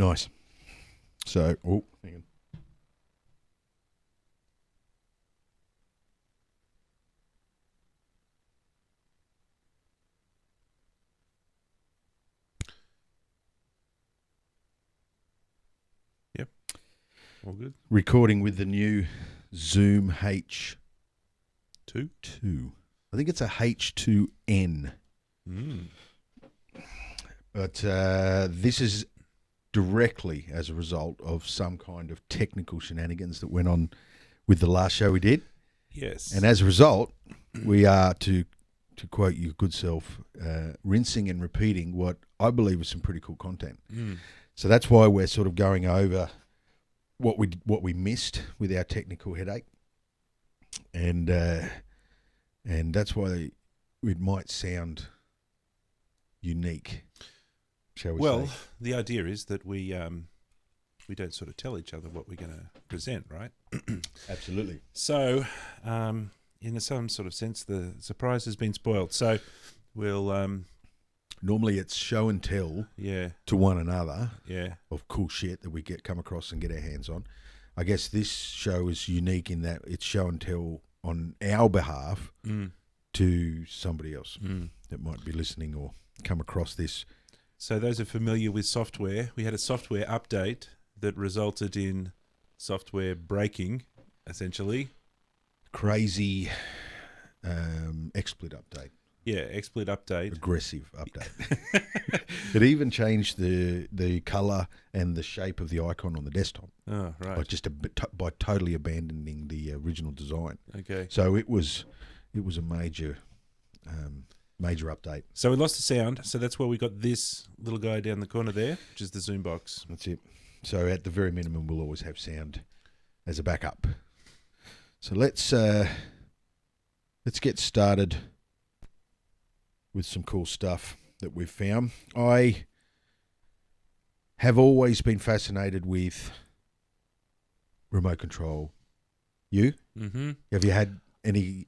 Nice. So, hang on. Yep. All good. Recording with the new Zoom H2. Two. I think it's a H2N. But this is directly as a result of some kind of technical shenanigans that went on with the last show we did. Yes. And as a result, we are, to quote your good self, rinsing and repeating what I believe was some pretty cool content. So that's why we're sort of going over what we missed with our technical headache. And that's why it might sound unique, shall we say. Well, the idea is that we don't sort of tell each other what we're going to present, right? Absolutely. So, in some sort of sense, the surprise has been spoiled. So, we'll Normally it's show and tell yeah, to one another yeah, of cool shit that we come across and get our hands on. I guess this show is unique in that it's show and tell on our behalf to somebody else that might be listening or come across this. So those are familiar with software. We had a software update that resulted in software breaking, essentially. Crazy XSplit update. Yeah, XSplit update. Aggressive update. It even changed the colour and the shape of the icon on the desktop. Oh, right. By totally abandoning the original design. Okay. So it was a major update. So we lost the sound. So that's why we got this little guy down the corner there, which is the Zoom box. That's it. So at the very minimum, we'll always have sound as a backup. So let's get started with some cool stuff that we've found. I have always been fascinated with remote control. You? Mm-hmm. Have you had any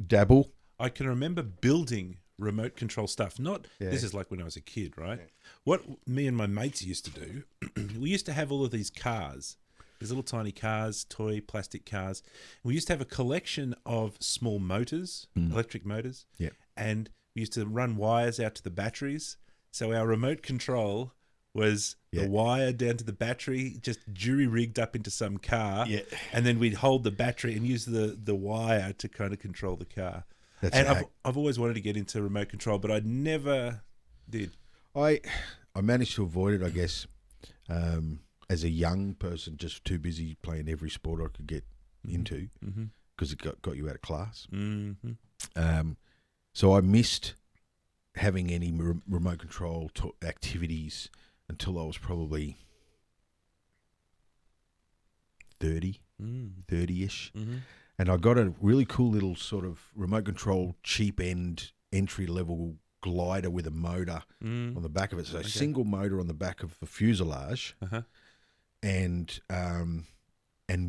dabble? I can remember building remote control stuff. This is like when I was a kid, right? Yeah. What me and my mates used to do, we used to have all of these cars, these little tiny cars, toy plastic cars. We used to have a collection of small motors, electric motors, and we used to run wires out to the batteries. So our remote control was the wire down to the battery, just jury-rigged up into some car, and then we'd hold the battery and use the wire to kind of control the car. I've always wanted to get into remote control, but I never did. I managed to avoid it, I guess, as a young person, just too busy playing every sport I could get into because it got you out of class. So I missed having any remote control activities until I was probably 30-ish. And I got a really cool little sort of remote control cheap end entry level glider with a motor on the back of it. So a single motor on the back of the fuselage and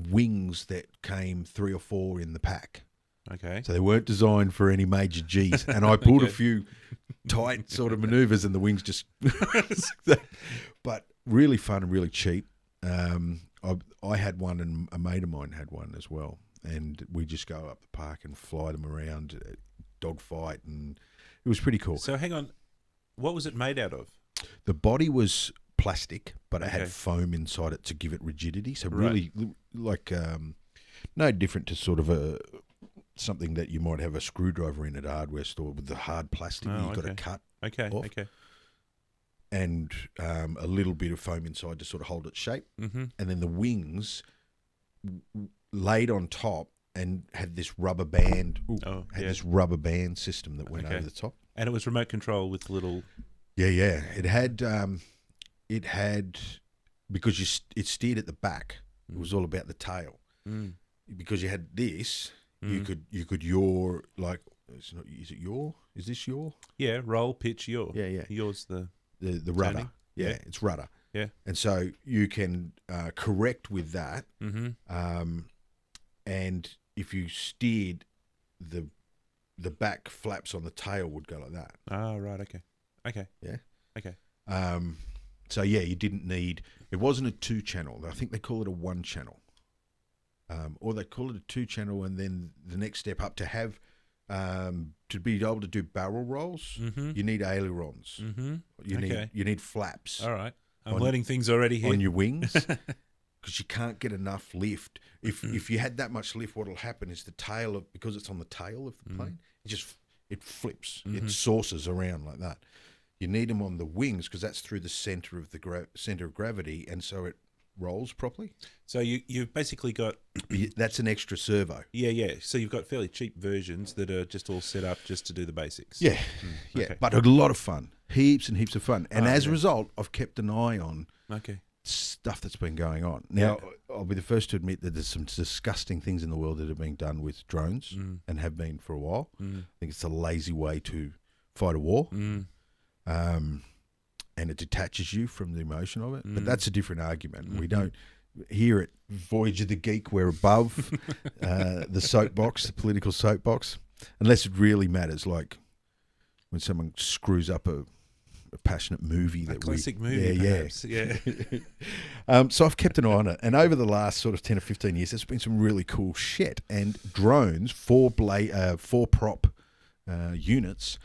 wings that came 3 or 4 in the pack. Okay. So they weren't designed for any major Gs. And I pulled a few tight sort of maneuvers and the wings just... But really fun and really cheap. I had one and a mate of mine had one as well. And we just go up the park and fly them around, dogfight, and it was pretty cool. So hang on. What was it made out of? The body was plastic, but it had foam inside it to give it rigidity. So really like no different to sort of something that you might have a screwdriver in at a hardware store with the hard plastic you've got to cut off. Okay. And a little bit of foam inside to sort of hold its shape. And then the wings laid on top and had this rubber band. This rubber band system that went over the top. And it was remote control with little... Yeah. It had because it steered at the back. It was all about the tail. Because you had this, you could yaw, like, is it yaw? Is this yaw? Yeah, roll, pitch, yaw. Yeah. Yaw's the rudder. turning. Yeah, it's rudder. Yeah. And so you can correct with that. And if you steered, the back flaps on the tail would go like that. Oh, right. Okay. Yeah. Okay. So yeah, you didn't need. It wasn't a 2-channel. I think they call it a 1-channel, or they call it a 2-channel, and then the next step up to have to be able to do barrel rolls. Mm-hmm. You need ailerons. Mm-hmm. You need flaps. All right. I'm learning things already here. On your wings, because you can't get enough lift. If you had that much lift, what'll happen is the tail because it's on the tail of the plane, it flips, it sources around like that. You need them on the wings because that's through the center of the center of gravity, and so it rolls properly. So you've basically got that's an extra servo. Yeah. So you've got fairly cheap versions that are just all set up just to do the basics. Yeah, Okay. but a lot of fun, heaps and heaps of fun, and as a result, I've kept an eye on stuff that's been going on. Now, I'll be the first to admit that there's some disgusting things in the world that are being done with drones and have been for a while. I think it's a lazy way to fight a war. And it detaches you from the emotion of it. But that's a different argument. We don't, here at Voyage of the Geek, we're above the soapbox, the political soapbox, unless it really matters, like when someone screws up a passionate movie. A classic movie, perhaps. Yeah. So I've kept an eye on it. And over the last sort of 10 or 15 years, there's been some really cool shit. And drones, four prop units,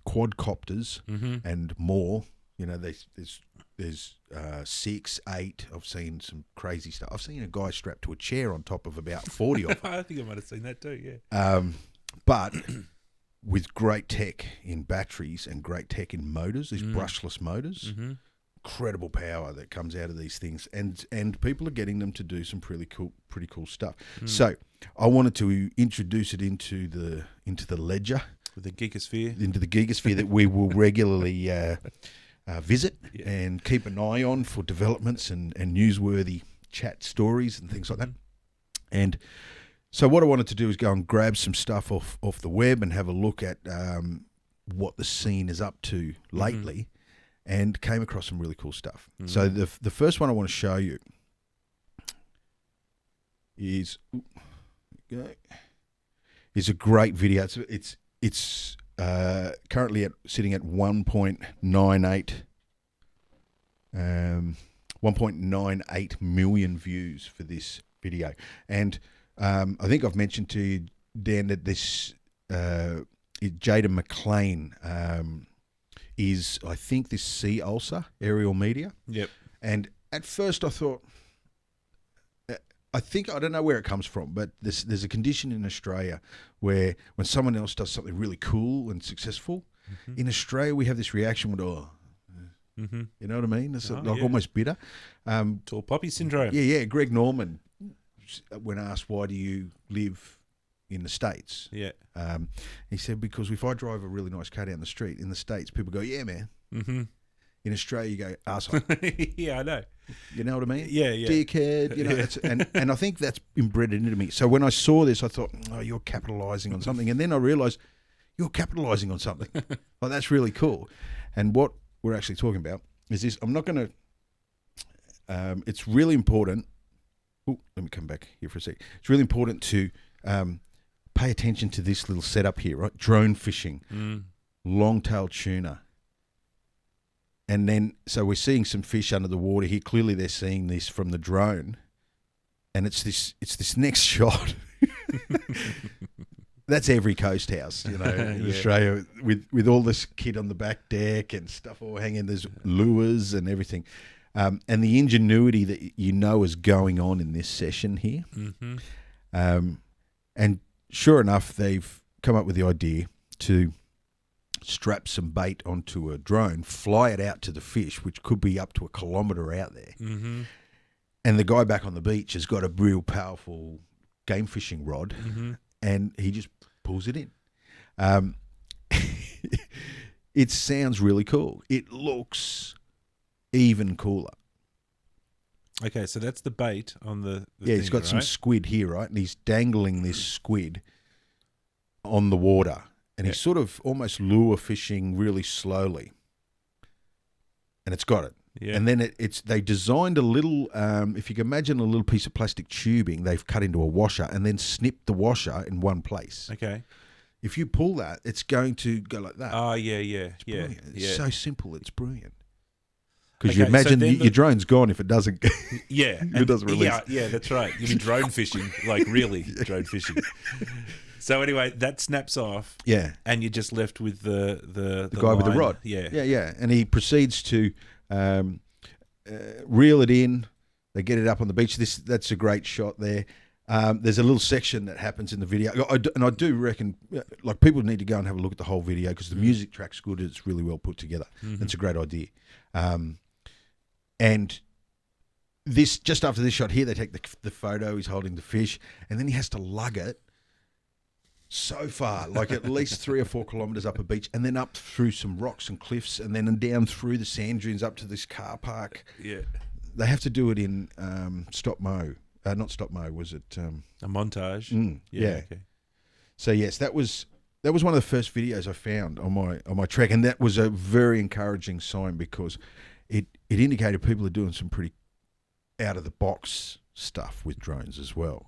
quadcopters and more. You know, there's 6, 8. I've seen some crazy stuff. I've seen a guy strapped to a chair on top of about 40 of them. I think I might have seen that too. Yeah. But with great tech in batteries and great tech in motors, these brushless motors, incredible power that comes out of these things, and people are getting them to do some pretty cool stuff. So I wanted to introduce it into the ledger. The geekosphere. Into the geekosphere that we will regularly visit and keep an eye on for developments and newsworthy chat stories and things like that. And so what I wanted to do is go and grab some stuff off the web and have a look at what the scene is up to lately, and came across some really cool stuff. So the first one I want to show you is a great video. It's currently sitting at 1.98 million views for this video. And I think I've mentioned to you, Dan, that this Jada McLean is, I think, this Sea Ulcer Aerial Media. Yep. And at first I thought, I don't know where it comes from, but there's a condition in Australia where when someone else does something really cool and successful, in Australia we have this reaction with, you know what I mean? It's almost bitter. Tall poppy syndrome. Yeah. Greg Norman, when asked, why do you live in the States? Yeah. He said, because if I drive a really nice car down the street in the States, people go, yeah, man. In Australia, you go, arsehole. Yeah, I know. You know what I mean? Yeah. Dickhead, you know. And I think that's inbred into me. So when I saw this, I thought, oh, you're capitalising on something. And then I realised you're capitalising on something. Like, that's really cool. And what we're actually talking about is this. I'm not going to... it's really important... Oh, let me come back here for a sec. It's really important to pay attention to this little setup here, right? Drone fishing, long-tailed tuna. And then, so we're seeing some fish under the water here. Clearly, they're seeing this from the drone, and it's this next shot. That's every coast house, you know, in Australia, with all this kit on the back deck and stuff all hanging. There's lures and everything, and the ingenuity that you know is going on in this session here. And sure enough, they've come up with the idea to strap some bait onto a drone, fly it out to the fish, which could be up to 1 kilometre out there. And the guy back on the beach has got a real powerful game fishing rod, and he just pulls it in. It sounds really cool. It looks even cooler. Okay, so that's the bait on the yeah, he's got some squid here, right? And he's dangling this squid on the water. And he's sort of almost lure fishing really slowly. And it's got it. Yeah. And then they designed a little, if you can imagine a little piece of plastic tubing, they've cut into a washer and then snipped the washer in one place. Okay. If you pull that, it's going to go like that. Oh, yeah. It's so simple, it's brilliant. Because you Okay, so imagine then your drone's gone if it doesn't. Yeah, It doesn't release. Yeah, that's right. You mean drone fishing, like really drone fishing. So anyway, that snaps off. Yeah. And you're just left with the guy with the line. rod. Yeah. Yeah. And he proceeds to reel it in. They get it up on the beach. That's a great shot there. There's a little section that happens in the video, and I do reckon like people need to go and have a look at the whole video because the music track's good. It's really well put together. Mm-hmm. It's a great idea. And this just after this shot here, they take the photo. He's holding the fish, and then he has to lug it so far, like at least 3 or 4 kilometres up a beach, and then up through some rocks and cliffs, and then down through the sand dunes up to this car park. Yeah, they have to do it in stop mo. Not stop mo. Was it a montage? Yeah. Okay. So yes, that was one of the first videos I found on my trek, and that was a very encouraging sign because it indicated people are doing some pretty out of the box stuff with drones as well.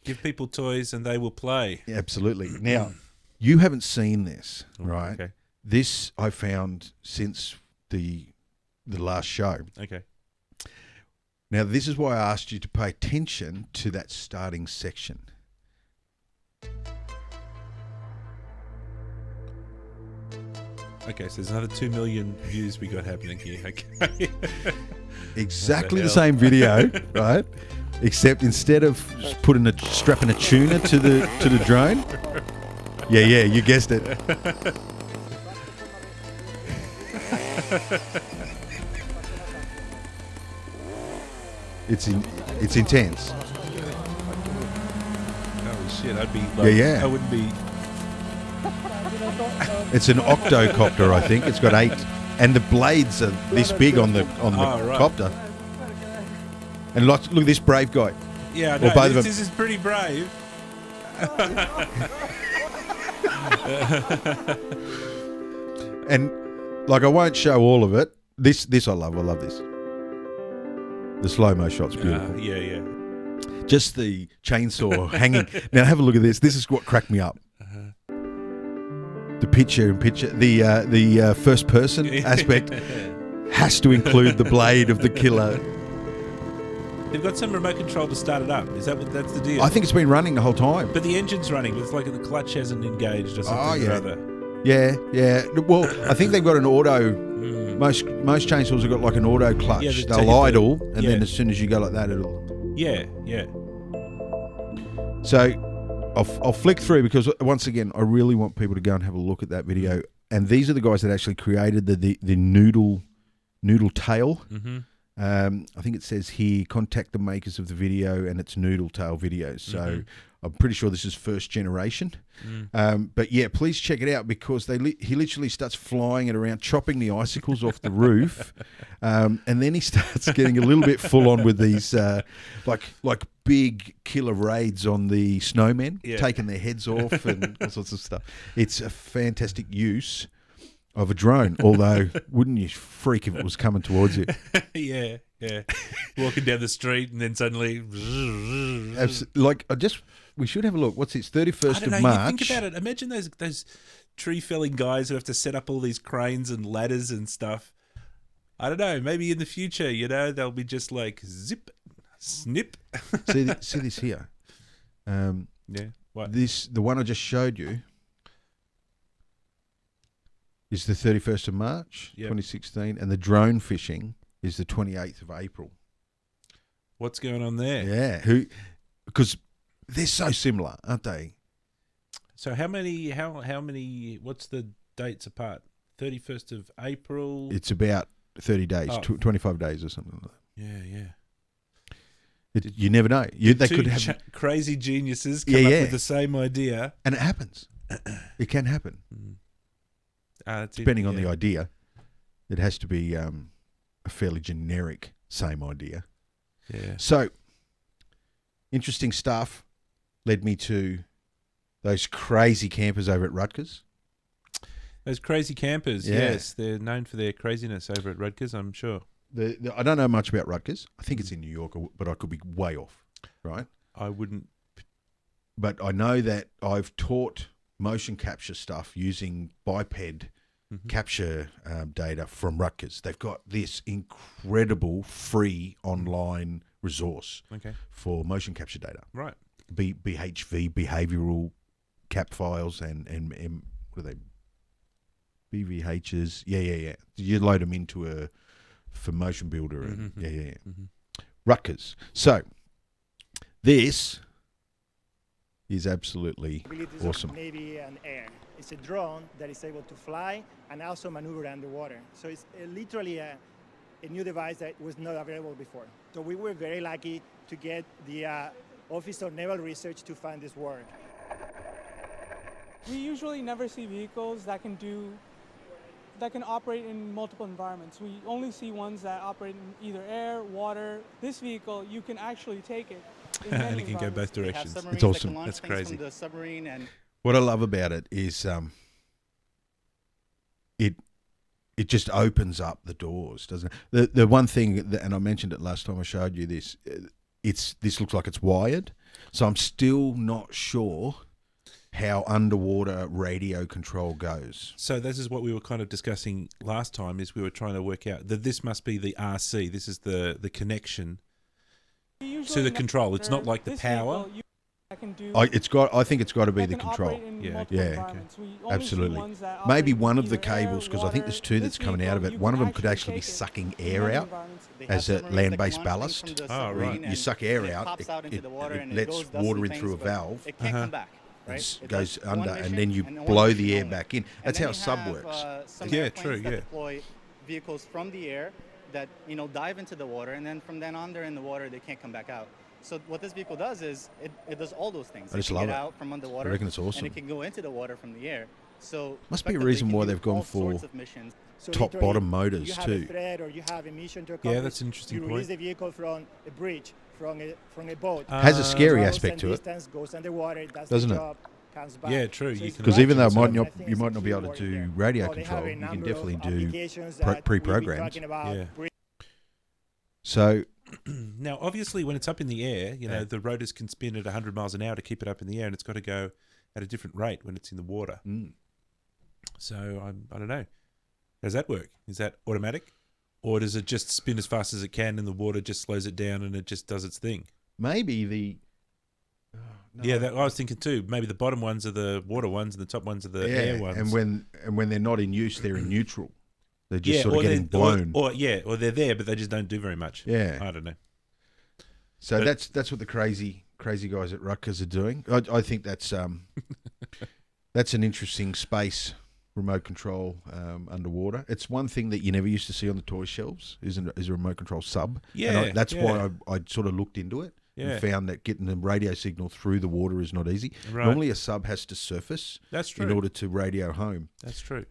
Give people toys and they will play. Absolutely. Now, you haven't seen this, right? Okay. This I found since the last show. Okay. Now, this is why I asked you to pay attention to that starting section. Okay, so there's another 2 million views we got happening here. Okay. Exactly the same video, right? Except instead of strapping a tuner to the drone, yeah, you guessed it. It's intense. Holy shit! I'd be like, yeah. I wouldn't be. It's an octocopter, I think. It's got 8, and the blades are this big on the right. copter. And look at this brave guy. Yeah, no, both of them. This is pretty brave. And like I won't show all of it. This I love. I love this. The slow-mo shot's beautiful. Yeah. Just the chainsaw hanging. Now have a look at this. This is what cracked me up. The picture, the first person aspect has to include the blade of the killer. They've got some remote control to start it up. Is that's the deal? I think it's been running the whole time. But the engine's running. It's like the clutch hasn't engaged or something or other. Yeah. Well, I think they've got an auto. Most chainsaws have got like an auto clutch. Yeah, they'll idle, and then as soon as you go like that, it'll. Yeah. So, I'll flick through because once again, I really want people to go and have a look at that video. And these are the guys that actually created the noodle tail. Mm-hmm. I think it says here, contact the makers of the video, and it's noodle tail videos. So I'm pretty sure this is first generation. But yeah, please check it out because he literally starts flying it around, chopping the icicles off the roof, and then he starts getting a little bit full on with these like big killer raids on the snowmen, taking their heads off and all sorts of stuff. It's a fantastic use of a drone, although wouldn't you freak if it was coming towards you? Yeah. Walking down the street and then suddenly... we should have a look. What's it? 31st of March. You think about it. Imagine those tree felling guys who have to set up all these cranes and ladders and stuff. I don't know. Maybe in the future, they'll be just like zip, snip. see this here. Yeah. What? The one I just showed you is the 31st of March, 2016, and the drone fishing is the 28th of April. What's going on there? Yeah, because they're so similar, aren't they? So how many? What's the dates apart? 31st of April. It's about 30 days, 25 days or something like that. Yeah. You never know. They two could have crazy geniuses come up with the same idea, and it happens. It can happen. Depending on the idea, it has to be a fairly generic same idea. Yeah. So, interesting stuff led me to those crazy campers over at Rutgers. Those crazy campers, yes. They're known for their craziness over at Rutgers, I'm sure. I don't know much about Rutgers. I think it's in New York, but I could be way off, right? I wouldn't. But I know that I've taught motion capture stuff using biped capture data from Rutgers. They've got this incredible free online resource for motion capture data. Right. BHV, behavioral cap files, and what are they? BVHs. Yeah. You load them into for Motion Builder. And, Rutgers. So this is absolutely awesome. Navy and air. It's a drone that is able to fly and also maneuver underwater. So it's literally a new device that was not available before. So we were very lucky to get the Office of Naval Research to fund this work. We usually never see vehicles that can operate in multiple environments. We only see ones that operate in either air, water. This vehicle, you can actually take it in many and it can go both directions. It's awesome. That's crazy. From the submarine and what I love about it is it just opens up the doors, doesn't it? The one thing, and I mentioned it last time I showed you this, this looks like it's wired. So I'm still not sure how underwater radio control goes. So this is what we were kind of discussing last time, is we were trying to work out that this must be the RC. This is the connection to the control. It's not like the power. I think it's got to be the control. Okay. Absolutely. Maybe one of the cables, because I think there's two that's coming out of it. One of them could actually be sucking air out as a land-based ballast. Oh, right. You suck air out, it lets water in through a valve. It can't come back. Right? It goes under, and then you blow the air back in. That's how a sub works. Yeah, true. Yeah. Deploy vehicles from the air that dive into the water, and then from then on they're in the water. They can't come back out. So what this vehicle does is it does all those things. I just it love can get it. out from underwater. I reckon it's awesome. And it can go into the water from the air. So must be a reason why they've gone for top-bottom motors you have too. A threat or you have a mission to accomplish, that's an interesting point. You release the vehicle from a bridge, from a boat. Has a scary aspect to it, goes underwater, doesn't it? Yeah, true. Because even though you might not be able to do radio control, you can definitely do pre-programmed. Yeah. So now, obviously, when it's up in the air, the rotors can spin at 100 miles an hour to keep it up in the air, and it's got to go at a different rate when it's in the water. So I don't know. Does that work? Is that automatic, or does it just spin as fast as it can, and the water just slows it down, and it just does its thing? Maybe the. Yeah, I was thinking too. Maybe the bottom ones are the water ones, and the top ones are the air ones. And when they're not in use, they're in neutral. They're just sort of getting blown. Or they're there, but they just don't do very much. Yeah, I don't know. So that's what the crazy guys at Rutgers are doing. I think that's that's an interesting space, remote control underwater. It's one thing that you never used to see on the toy shelves is a remote control sub. Yeah, and that's why I sort of looked into it. Yeah. And found that getting the radio signal through the water is not easy. Right. Normally a sub has to surface. That's true. In order to radio home. That's true.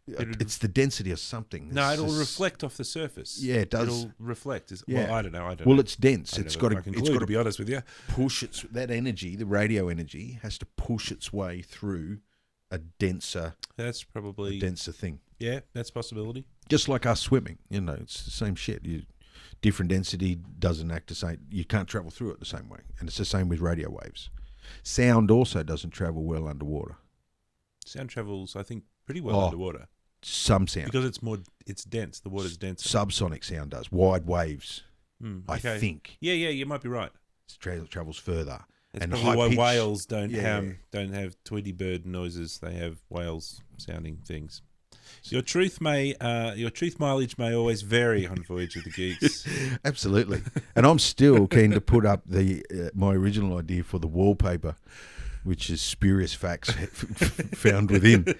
It's the density of something. No, it'll reflect off the surface. Yeah, it does. It'll reflect. Well, I don't know. Well, it's dense. It's got to be honest with you. Push that energy, the radio energy, has to push its way through a denser. That's probably a denser thing. Yeah, that's a possibility. Just like us swimming, it's the same shit. Different density doesn't act the same. You can't travel through it the same way, and it's the same with radio waves. Sound also doesn't travel well underwater. Sound travels, I think, pretty well underwater. Some sound because it's dense. The water's dense. Subsonic sound does wide waves. I think. Yeah, you might be right. It travels further. That's and probably why whales don't have Tweety bird noises. They have whales sounding things. Your truth mileage may always vary on Voyage of the Geeks. Absolutely, and I'm still keen to put up my original idea for the wallpaper, which is spurious facts found within.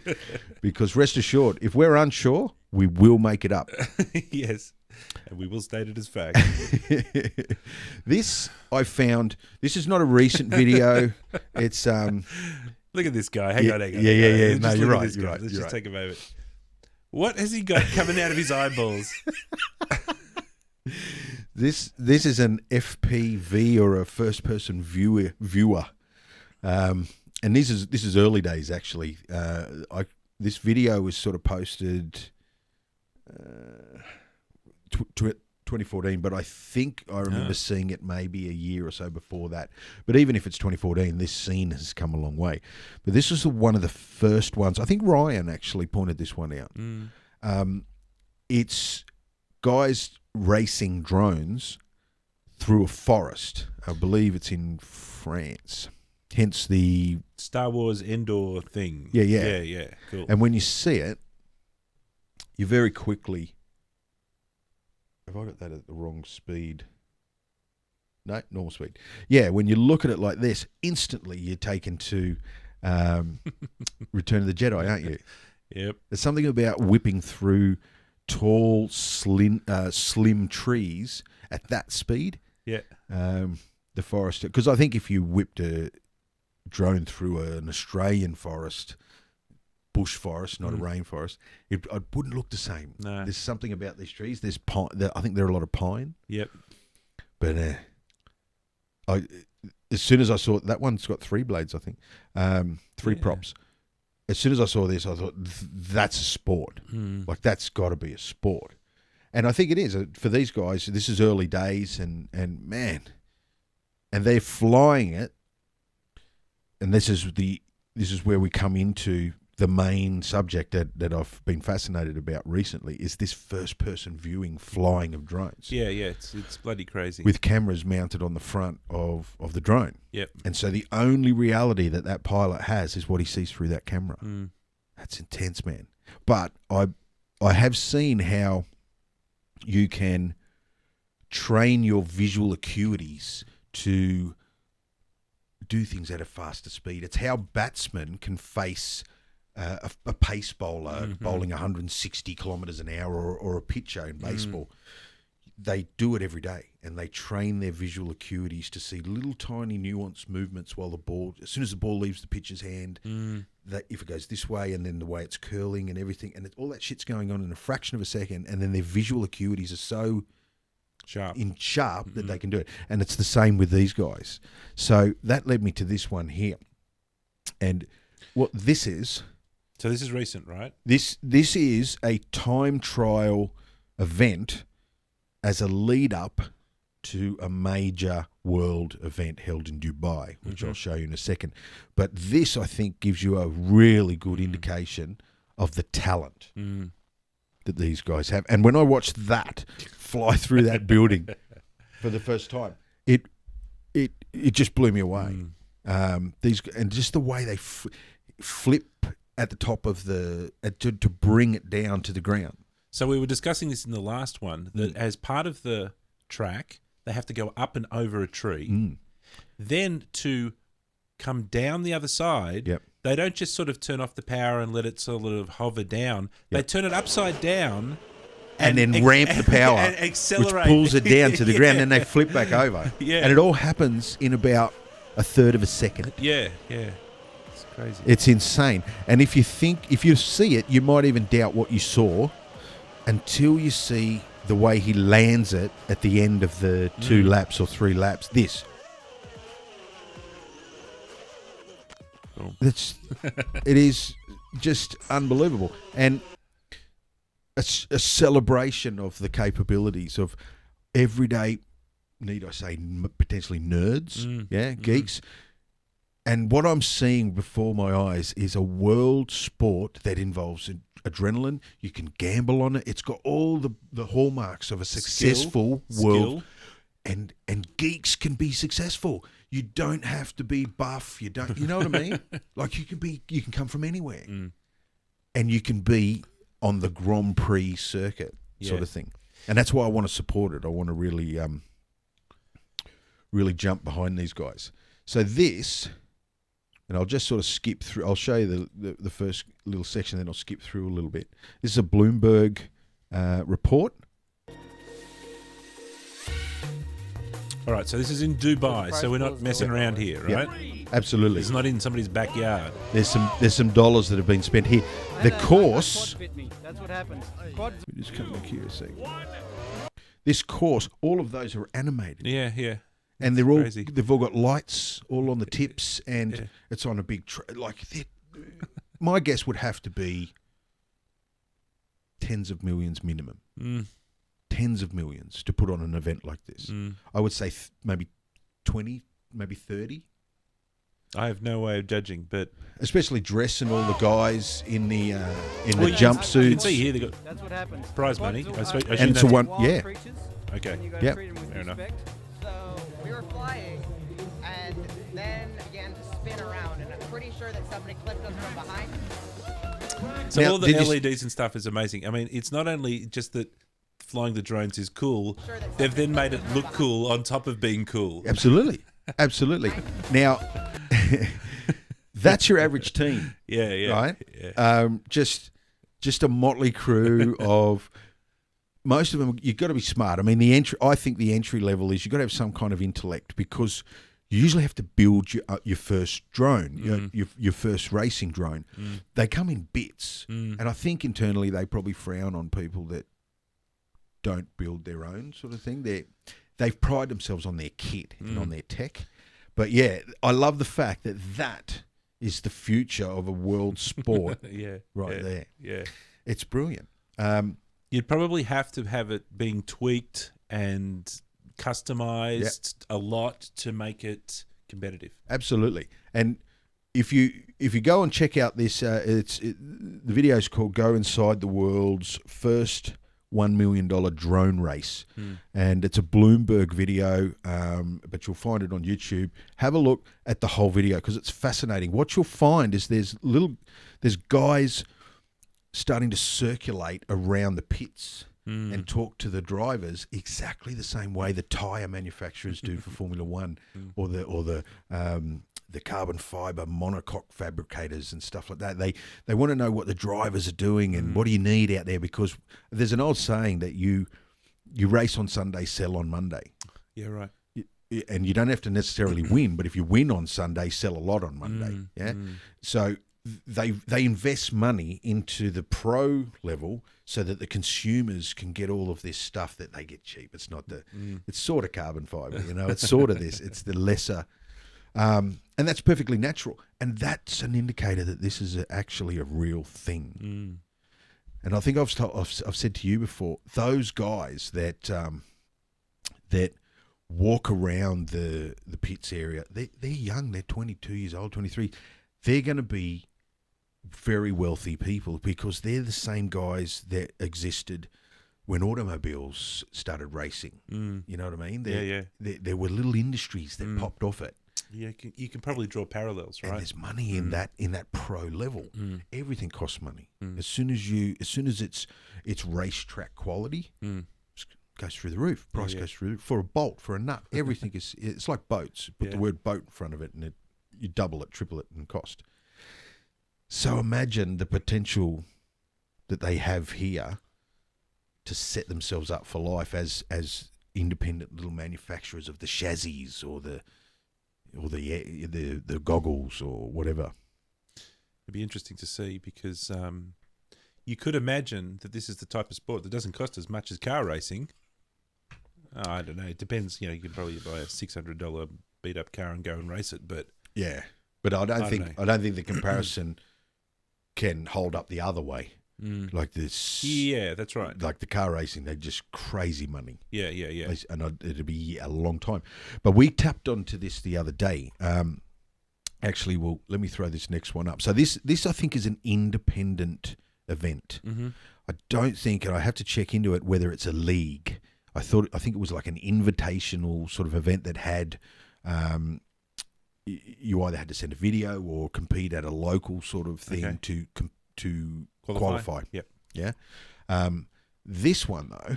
Because rest assured, if we're unsure, we will make it up. Yes, and we will state it as fact. This I found. This is not a recent video. It's Look at this guy. Hang on. Yeah. No, you're right. Let's just take a moment. What has he got coming out of his eyeballs? This is an FPV or a first person viewer. And this is early days actually. This video was sort of posted 20 2014, but I think I remember seeing it maybe a year or so before that. But even if it's 2014, this scene has come a long way. But this was one of the first ones. I think Ryan actually pointed this one out. It's guys racing drones through a forest. I believe it's in France. Hence the Star Wars Endor thing. Yeah. Cool. And when you see it, you very quickly... Have I got that at the wrong speed? No, normal speed. Yeah, when you look at it like this, instantly you're taken to Return of the Jedi, aren't you? Yep. There's something about whipping through tall, slim trees at that speed. Yeah. The forest, because I think if you whipped a drone through an Australian forest, bush forest, not a rainforest, it wouldn't look the same. No. There's something about these trees. There's pine. I think there are a lot of pine. Yep. But as soon as I saw that one's got 3 blades, I think, 3 props. As soon as I saw this, I thought that's a sport. Like that's got to be a sport. And I think it is for these guys. This is early days, and man, and they're flying it. And this is where we come into the main subject that I've been fascinated about recently is this first-person viewing flying of drones. Yeah, it's bloody crazy. With cameras mounted on the front of the drone. Yep. And so the only reality that pilot has is what he sees through that camera. That's intense, man. But I have seen how you can train your visual acuities to do things at a faster speed. It's how batsmen can face a pace bowler bowling 160 kilometres an hour or a pitcher in baseball. They do it every day, and they train their visual acuities to see little tiny nuanced movements while the ball, as soon as the ball leaves the pitcher's hand, that if it goes this way and then the way it's curling and everything, and all that shit's going on in a fraction of a second, and then their visual acuities are so sharp that they can do it. And it's the same with these guys. So that led me to this one here. And what this is... So this is recent, right? This is a time trial event as a lead up to a major world event held in Dubai, which I'll show you in a second. But this, I think, gives you a really good indication of the talent that these guys have. And when I watched that fly through that building for the first time, it just blew me away. These, and just the way they flip at the top of to bring it down to the ground. So we were discussing this in the last one, that as part of the track, they have to go up and over a tree. Then to come down the other side, they don't just sort of turn off the power and let it sort of hover down. They turn it upside down. And then ramp the power, and accelerate. Which pulls it down to the ground, and they flip back over. And it all happens in about a third of a second. Yeah. It's crazy. It's insane. And if you see it, you might even doubt what you saw until you see the way he lands it at the end of the 2 laps or 3 laps. This. It is just unbelievable. And a celebration of the capabilities of everyday, need I say, potentially nerds, geeks. And what I'm seeing before my eyes is a world sport that involves adrenaline. You can gamble on it. It's got all the hallmarks of a successful world. And geeks can be successful. You don't have to be buff. You know what I mean? Like you can come from anywhere. And you can be on the Grand Prix circuit sort of thing. And that's why I want to support it. I want to really jump behind these guys. So this, and I'll just sort of skip through. I'll show you the first little section, then I'll skip through a little bit. This is a Bloomberg report. All right, so this is in Dubai, so we're not messing around here, right? Yep, absolutely. It's not in somebody's backyard. There's some dollars that have been spent here. The course. That's what happens. Just come back here a second. This course, all of those are animated. Yeah. And they've all got lights all on the tips, and it's on a big my guess would have to be tens of millions minimum. tens of millions to put on an event like this. I would say maybe 20, maybe 30. I have no way of judging, but Especially dressing all the guys in the you jumpsuits. can see here they got That's what happens. prize money. I suppose, I And should it's a know- one, Wild yeah. creatures, Okay. and you gotta Yep. treat 'em with Fair enough. respect. So we were flying and then began to spin around, and I'm pretty sure that somebody clipped us from behind. So Now, all the did you- LEDs and stuff is amazing. I mean, it's not only just that flying the drones is cool, Sure that they've then somebody made it clipped us look from cool on top of being cool. Absolutely. Absolutely. Now, that's your average team, Yeah, yeah. right? Yeah. Just a motley crew of most of them. You've got to be smart. I mean, I think the entry level is you've got to have some kind of intellect because you usually have to build your first drone, your first racing drone. They come in bits, and I think internally they probably frown on people that don't build their own sort of thing. They've prided themselves on their kit and on their tech. But yeah, I love the fact that is the future of a world sport Yeah. right yeah, there. Yeah. It's brilliant. You'd probably have to have it being tweaked and customized a lot to make it competitive. Absolutely. And if you go and check out this, the video is called "Go Inside the World's First $1 million drone race," and it's a Bloomberg video, but you'll find it on YouTube. Have a look at the whole video because it's fascinating. What you'll find is there's guys starting to circulate around the pits and talk to the drivers exactly the same way the tyre manufacturers do for Formula One or the carbon fibre monocoque fabricators and stuff like that. They want to know what the drivers are doing and what do you need out there, because there's an old saying that you race on Sunday, sell on Monday. Yeah, right. And you don't have to necessarily win, but if you win on Sunday, sell a lot on Monday. So they invest money into the pro level so that the consumers can get all of this stuff that they get cheap. It's not it's sort of carbon fibre, it's sort of this. It's the lesser, and that's perfectly natural. And that's an indicator that this is actually a real thing. And I think I've said to you before, those guys that walk around the pits area, they're young. They're 22 years old, 23. They're going to be very wealthy people because they're the same guys that existed when automobiles started racing. You know what I mean? There were little industries that popped off it. Yeah, you can probably draw parallels, right? And there's money in that pro level. Everything costs money. As soon as it's racetrack quality, it goes through the roof. Price goes through for a bolt, for a nut. Everything it's like boats. Put the word boat in front of it, and you double it, triple it in cost. So imagine the potential that they have here to set themselves up for life as independent little manufacturers of the chassis or the goggles or whatever. It'd be interesting to see because you could imagine that this is the type of sport that doesn't cost as much as car racing. Oh, I don't know. It depends. You can probably buy a $600 beat up car and go and race it, but yeah. But I don't think the comparison can hold up the other way. Like this. Yeah, that's right. Like the car racing, they're just crazy money. Yeah. And it'll be a long time. But we tapped onto this the other day. Actually, well, let me throw this next one up. So this I think is an independent event. I don't think, and I have to check into it whether it's a league. I think it was like an invitational sort of event that had. You either had to send a video or compete at a local sort of thing to qualify. Yep. Yeah. This one though,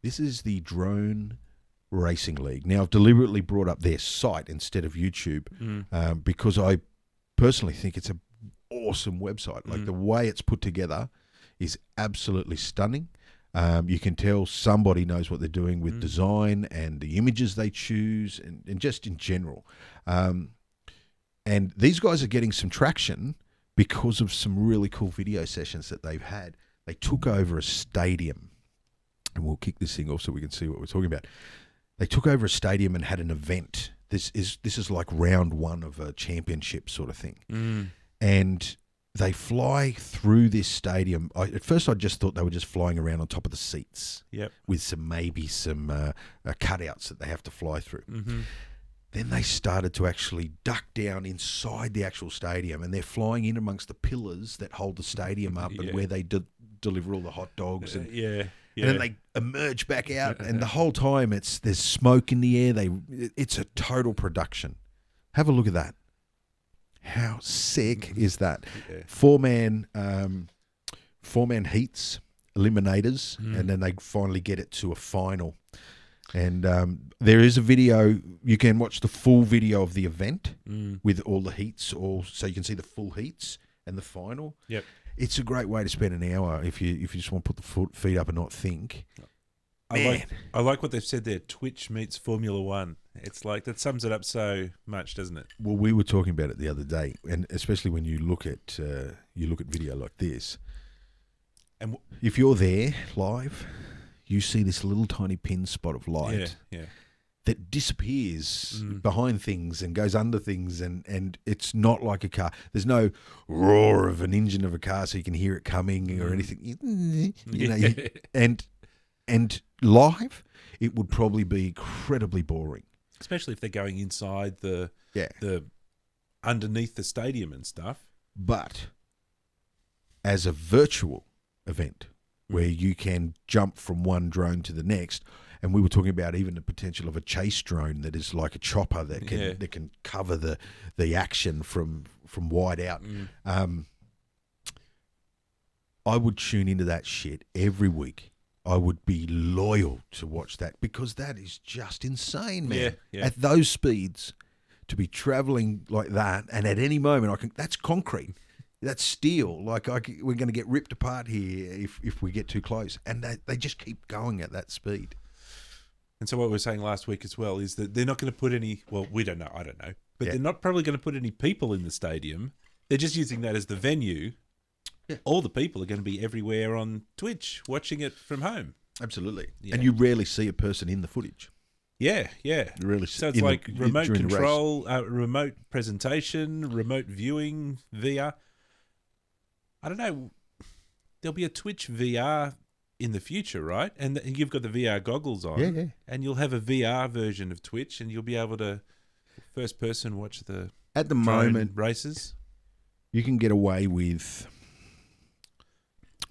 this is the Drone Racing League. Now I've deliberately brought up their site instead of YouTube because I personally think it's an awesome website. Like the way it's put together is absolutely stunning. You can tell somebody knows what they're doing with design and the images they choose and just in general. And these guys are getting some traction because of some really cool video sessions that they've had. They took over a stadium, and we'll kick this thing off so we can see what we're talking about. They took over a stadium and had an event. This is like round one of a championship sort of thing. And they fly through this stadium. At first, I just thought they were just flying around on top of the seats. Yep. With some cutouts that they have to fly through. Mm-hmm. Then they started to actually duck down inside the actual stadium, and they're flying in amongst the pillars that hold the stadium up and where they deliver all the hot dogs. And, and then they emerge back out, and the whole time there's smoke in the air. It's a total production. Have a look at that. How sick is that? Yeah. Four-man heats, eliminators, and then they finally get it to a final. And there is a video. You can watch the full video of the event with all the heats, so you can see the full heats and the final. Yep. It's a great way to spend an hour if you just want to put the feet up and not think. I like what they've said there. Twitch meets Formula One. It's like that sums it up so much, doesn't it? Well, we were talking about it the other day, and especially when you look at video like this, and if you're there live, you see this little tiny pin spot of light that disappears behind things and goes under things, and it's not like a car. There's no roar of an engine of a car so you can hear it coming or anything. And live, it would probably be incredibly boring. Especially if they're going inside the underneath the stadium and stuff. But as a virtual event where you can jump from one drone to the next, and we were talking about even the potential of a chase drone that is like a chopper that can cover the action from wide out. I would tune into that shit every week. I would be loyal to watch that because that is just insane, man. Yeah. At those speeds, to be traveling like that, and at any moment, that's concrete. That's steel. Like we're going to get ripped apart here if we get too close. And they just keep going at that speed. And so what we were saying last week as well is that they're not going to put any, well, we don't know, I don't know, but they're not probably going to put any people in the stadium. They're just using that as the venue. Yeah. All the people are going to be everywhere on Twitch watching it from home. Absolutely. Yeah. And you rarely see a person in the footage. Yeah. Really, so it's like remote control, remote presentation, remote viewing, VR. I don't know. There'll be a Twitch VR in the future, right? And you've got the VR goggles on. Yeah. And you'll have a VR version of Twitch, and you'll be able to first person watch the at the moment races. You can get away with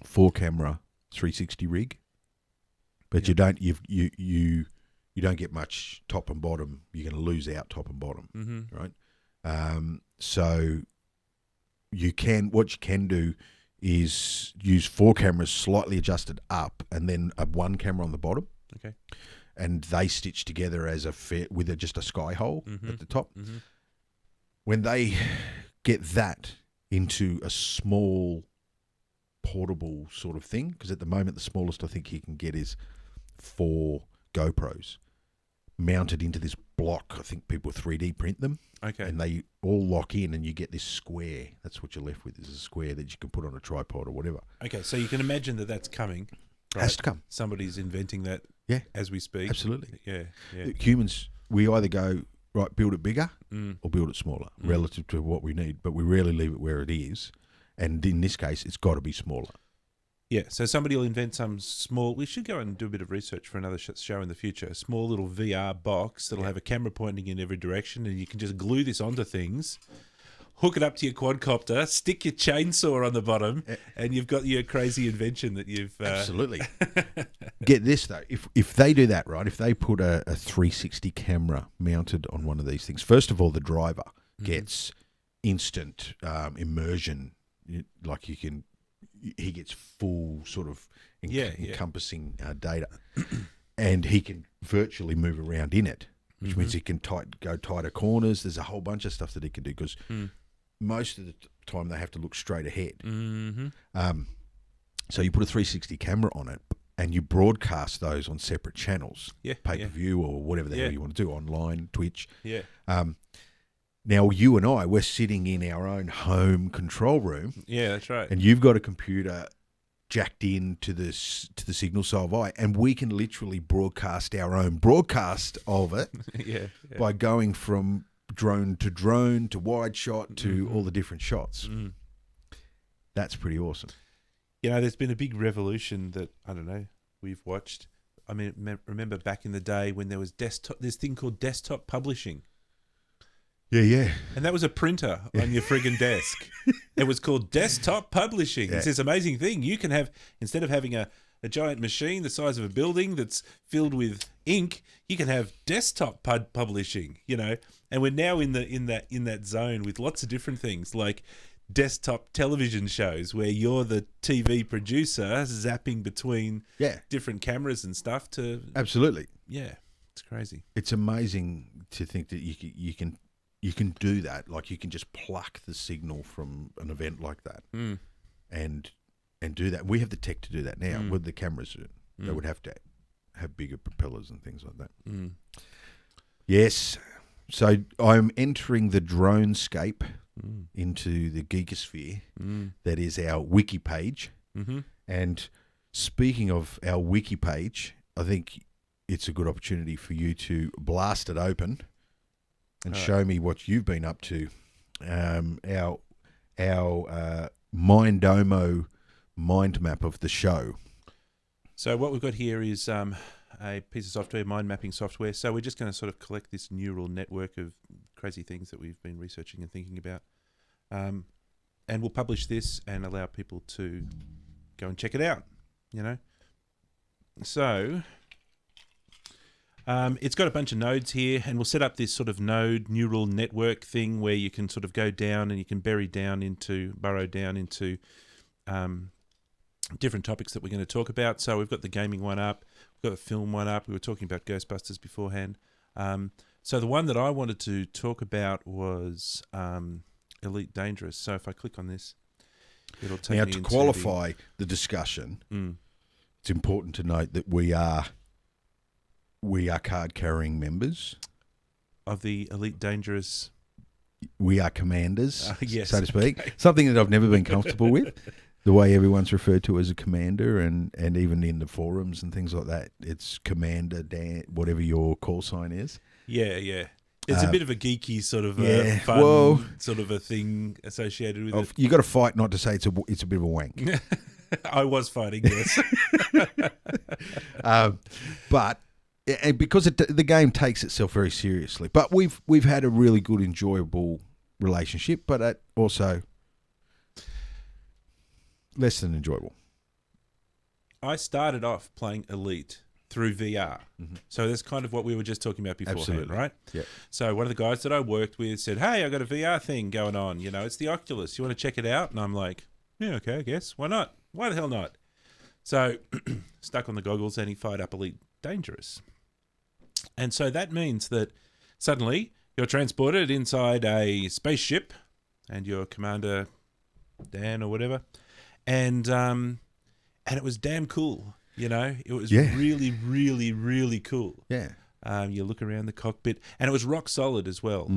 4-camera 360 rig, but you don't get much top and bottom. You're going to lose out top and bottom, right? So what you can do is use 4 cameras slightly adjusted up, and then a 1 camera on the bottom. Okay, and they stitch together as with just a sky hole at the top. When they get that into a small portable sort of thing, because at the moment the smallest I think he can get is 4 GoPros mounted into this block. I think people 3D print them. Okay. And they all lock in, and you get this square. That's what you're left with, is a square that you can put on a tripod or whatever. Okay, so you can imagine that's coming. Right? Has to come. Somebody's inventing that as we speak. Absolutely. Yeah. Humans, we either go, right, build it bigger or build it smaller relative to what we need, but we rarely leave it where it is. And in this case, it's got to be smaller. Yeah, so somebody will invent some small... We should go and do a bit of research for another show in the future. A small little VR box that'll have a camera pointing in every direction, and you can just glue this onto things, hook it up to your quadcopter, stick your chainsaw on the bottom, and you've got your crazy invention that you've... Absolutely. Get this, though. If they do that, right, if they put a 360 camera mounted on one of these things, first of all, the driver gets instant immersion. Like he gets full sort of encompassing data, and he can virtually move around in it, which means he can go tighter corners. There's a whole bunch of stuff that he can do, because most of the time they have to look straight ahead. So you put a 360 camera on it, and you broadcast those on separate channels, pay-per-view or whatever the hell you want to do, online, Twitch. Now, you and we're sitting in our own home control room. Yeah, that's right. And you've got a computer jacked in to the signal, so have I, and we can literally broadcast our own broadcast of it by going from drone to wide shot to all the different shots. That's pretty awesome. You know, there's been a big revolution that, I don't know, we've watched. I mean, remember back in the day when there was this thing called desktop publishing. Yeah. And that was a printer on your friggin' desk. It was called desktop publishing. Yeah. It's this amazing thing. You can have, instead of having a giant machine the size of a building that's filled with ink, you can have desktop publishing, you know. And we're now in that zone with lots of different things like desktop television shows where you're the TV producer zapping between different cameras and stuff to... Absolutely. Yeah, it's crazy. It's amazing to think that you can do that. Like, you can just pluck the signal from an event like that and do that. We have the tech to do that now with the cameras. They would have to have bigger propellers and things like that. Yes. So I'm entering the dronescape into the geekosphere. That is our wiki page. And speaking of our wiki page, I think it's a good opportunity for you to blast it open and show me what you've been up to. Our Mindomo mind map of the show. So what we've got here is a piece of software, mind mapping software. So we're just going to sort of collect this neural network of crazy things that we've been researching and thinking about. And we'll publish this and allow people to go and check it out, you know. So it's got a bunch of nodes here, and we'll set up this sort of node neural network thing where you can sort of go down and you can burrow down into different topics that we're going to talk about. So we've got the gaming one up, we've got the film one up. We were talking about Ghostbusters beforehand. So the one that I wanted to talk about was Elite Dangerous. So if I click on this, it'll take now me to into qualify the discussion. It's important to note that we are card-carrying members of the Elite Dangerous. We are commanders, yes, so to speak. okay. Something that I've never been comfortable with, the way everyone's referred to as a commander, and even in the forums and things like that, it's Commander Dan, whatever your call sign is. Yeah. It's a bit of a geeky sort of fun sort of a thing associated with it. You got to fight not to say it's a bit of a wank. I was fighting, yes. But and because the game takes itself very seriously, but we've had a really good, enjoyable relationship, but also less than enjoyable. I started off playing Elite through VR. So that's kind of what we were just talking about beforehand, Absolutely. right? Yeah. So one of the guys that I worked with said, hey, I got a VR thing going on. You know, it's the Oculus. You want to check it out? And I'm like, yeah, okay, I guess. Why not? Why the hell not? So stuck on the goggles and he fired up Elite Dangerous. And so that means that suddenly you're transported inside a spaceship and you're Commander Dan or whatever. And it was damn cool. You know, it was really, really, really cool. Yeah. You look around the cockpit, and it was rock solid as well.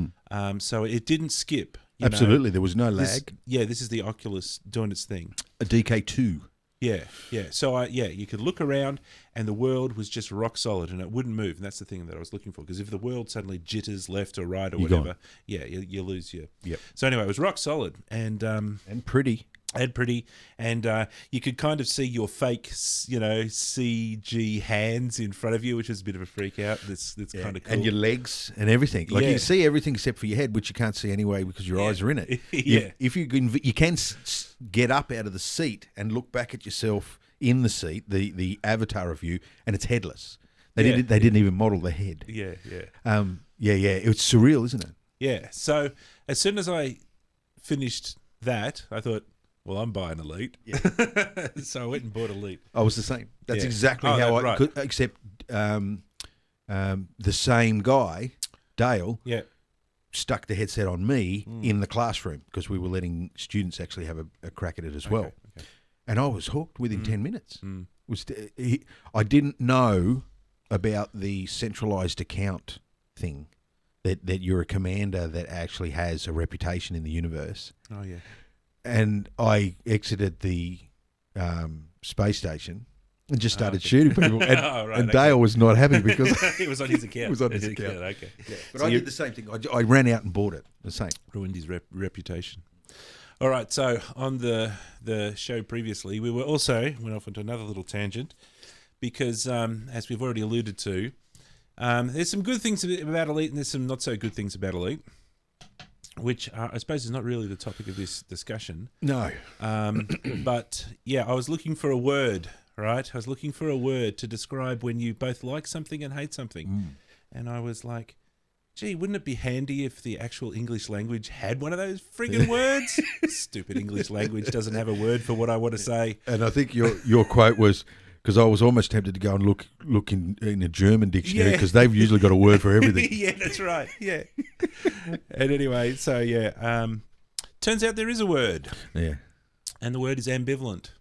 So it didn't skip. Absolutely, there was no lag. This is the Oculus doing its thing. A DK2. Yeah. So you could look around, and the world was just rock solid, and it wouldn't move. And that's the thing that I was looking for, because if the world suddenly jitters left or right or whatever, you lose your. Yep. So anyway, it was rock solid and pretty. And you could kind of see your fake, CG hands in front of you, which is a bit of a freak out. That's kind of cool. And your legs and everything. Like you can see everything except for your head, which you can't see anyway because your eyes are in it. If you can get up out of the seat and look back at yourself in the seat, the avatar of you, and it's headless. They didn't even model the head. Yeah. It's surreal, isn't it? Yeah. So as soon as I finished that, I thought, well, I'm buying Elite. Yeah. So I went and bought Elite. I was the same. That's exactly how I could, except the same guy, Dale, stuck the headset on me in the classroom because we were letting students actually have a crack at it as well. Okay. And I was hooked within 10 minutes. I didn't know about the centralized account thing, that you're a commander that actually has a reputation in the universe. Oh, yeah. And I exited the space station and just started shooting people. And Dale was not happy because it was on his account. It was on his account. Okay. Yeah. But so I did the same thing. I ran out and bought it. The same. Ruined his reputation. All right, so on the show previously, we went off into another little tangent because, as we've already alluded to, there's some good things about Elite and there's some not so good things about Elite, which I suppose is not really the topic of this discussion. No. But, yeah, I was looking for a word, right? I was looking for a word to describe when you both like something and hate something. And I was like, gee, wouldn't it be handy if the actual English language had one of those friggin' words? Stupid English language doesn't have a word for what I want to say. And I think your quote was, because I was almost tempted to go and look in a German dictionary, because they've usually got a word for everything. Yeah, that's right. Yeah. And anyway, so yeah, turns out there is a word. Yeah. And the word is ambivalent.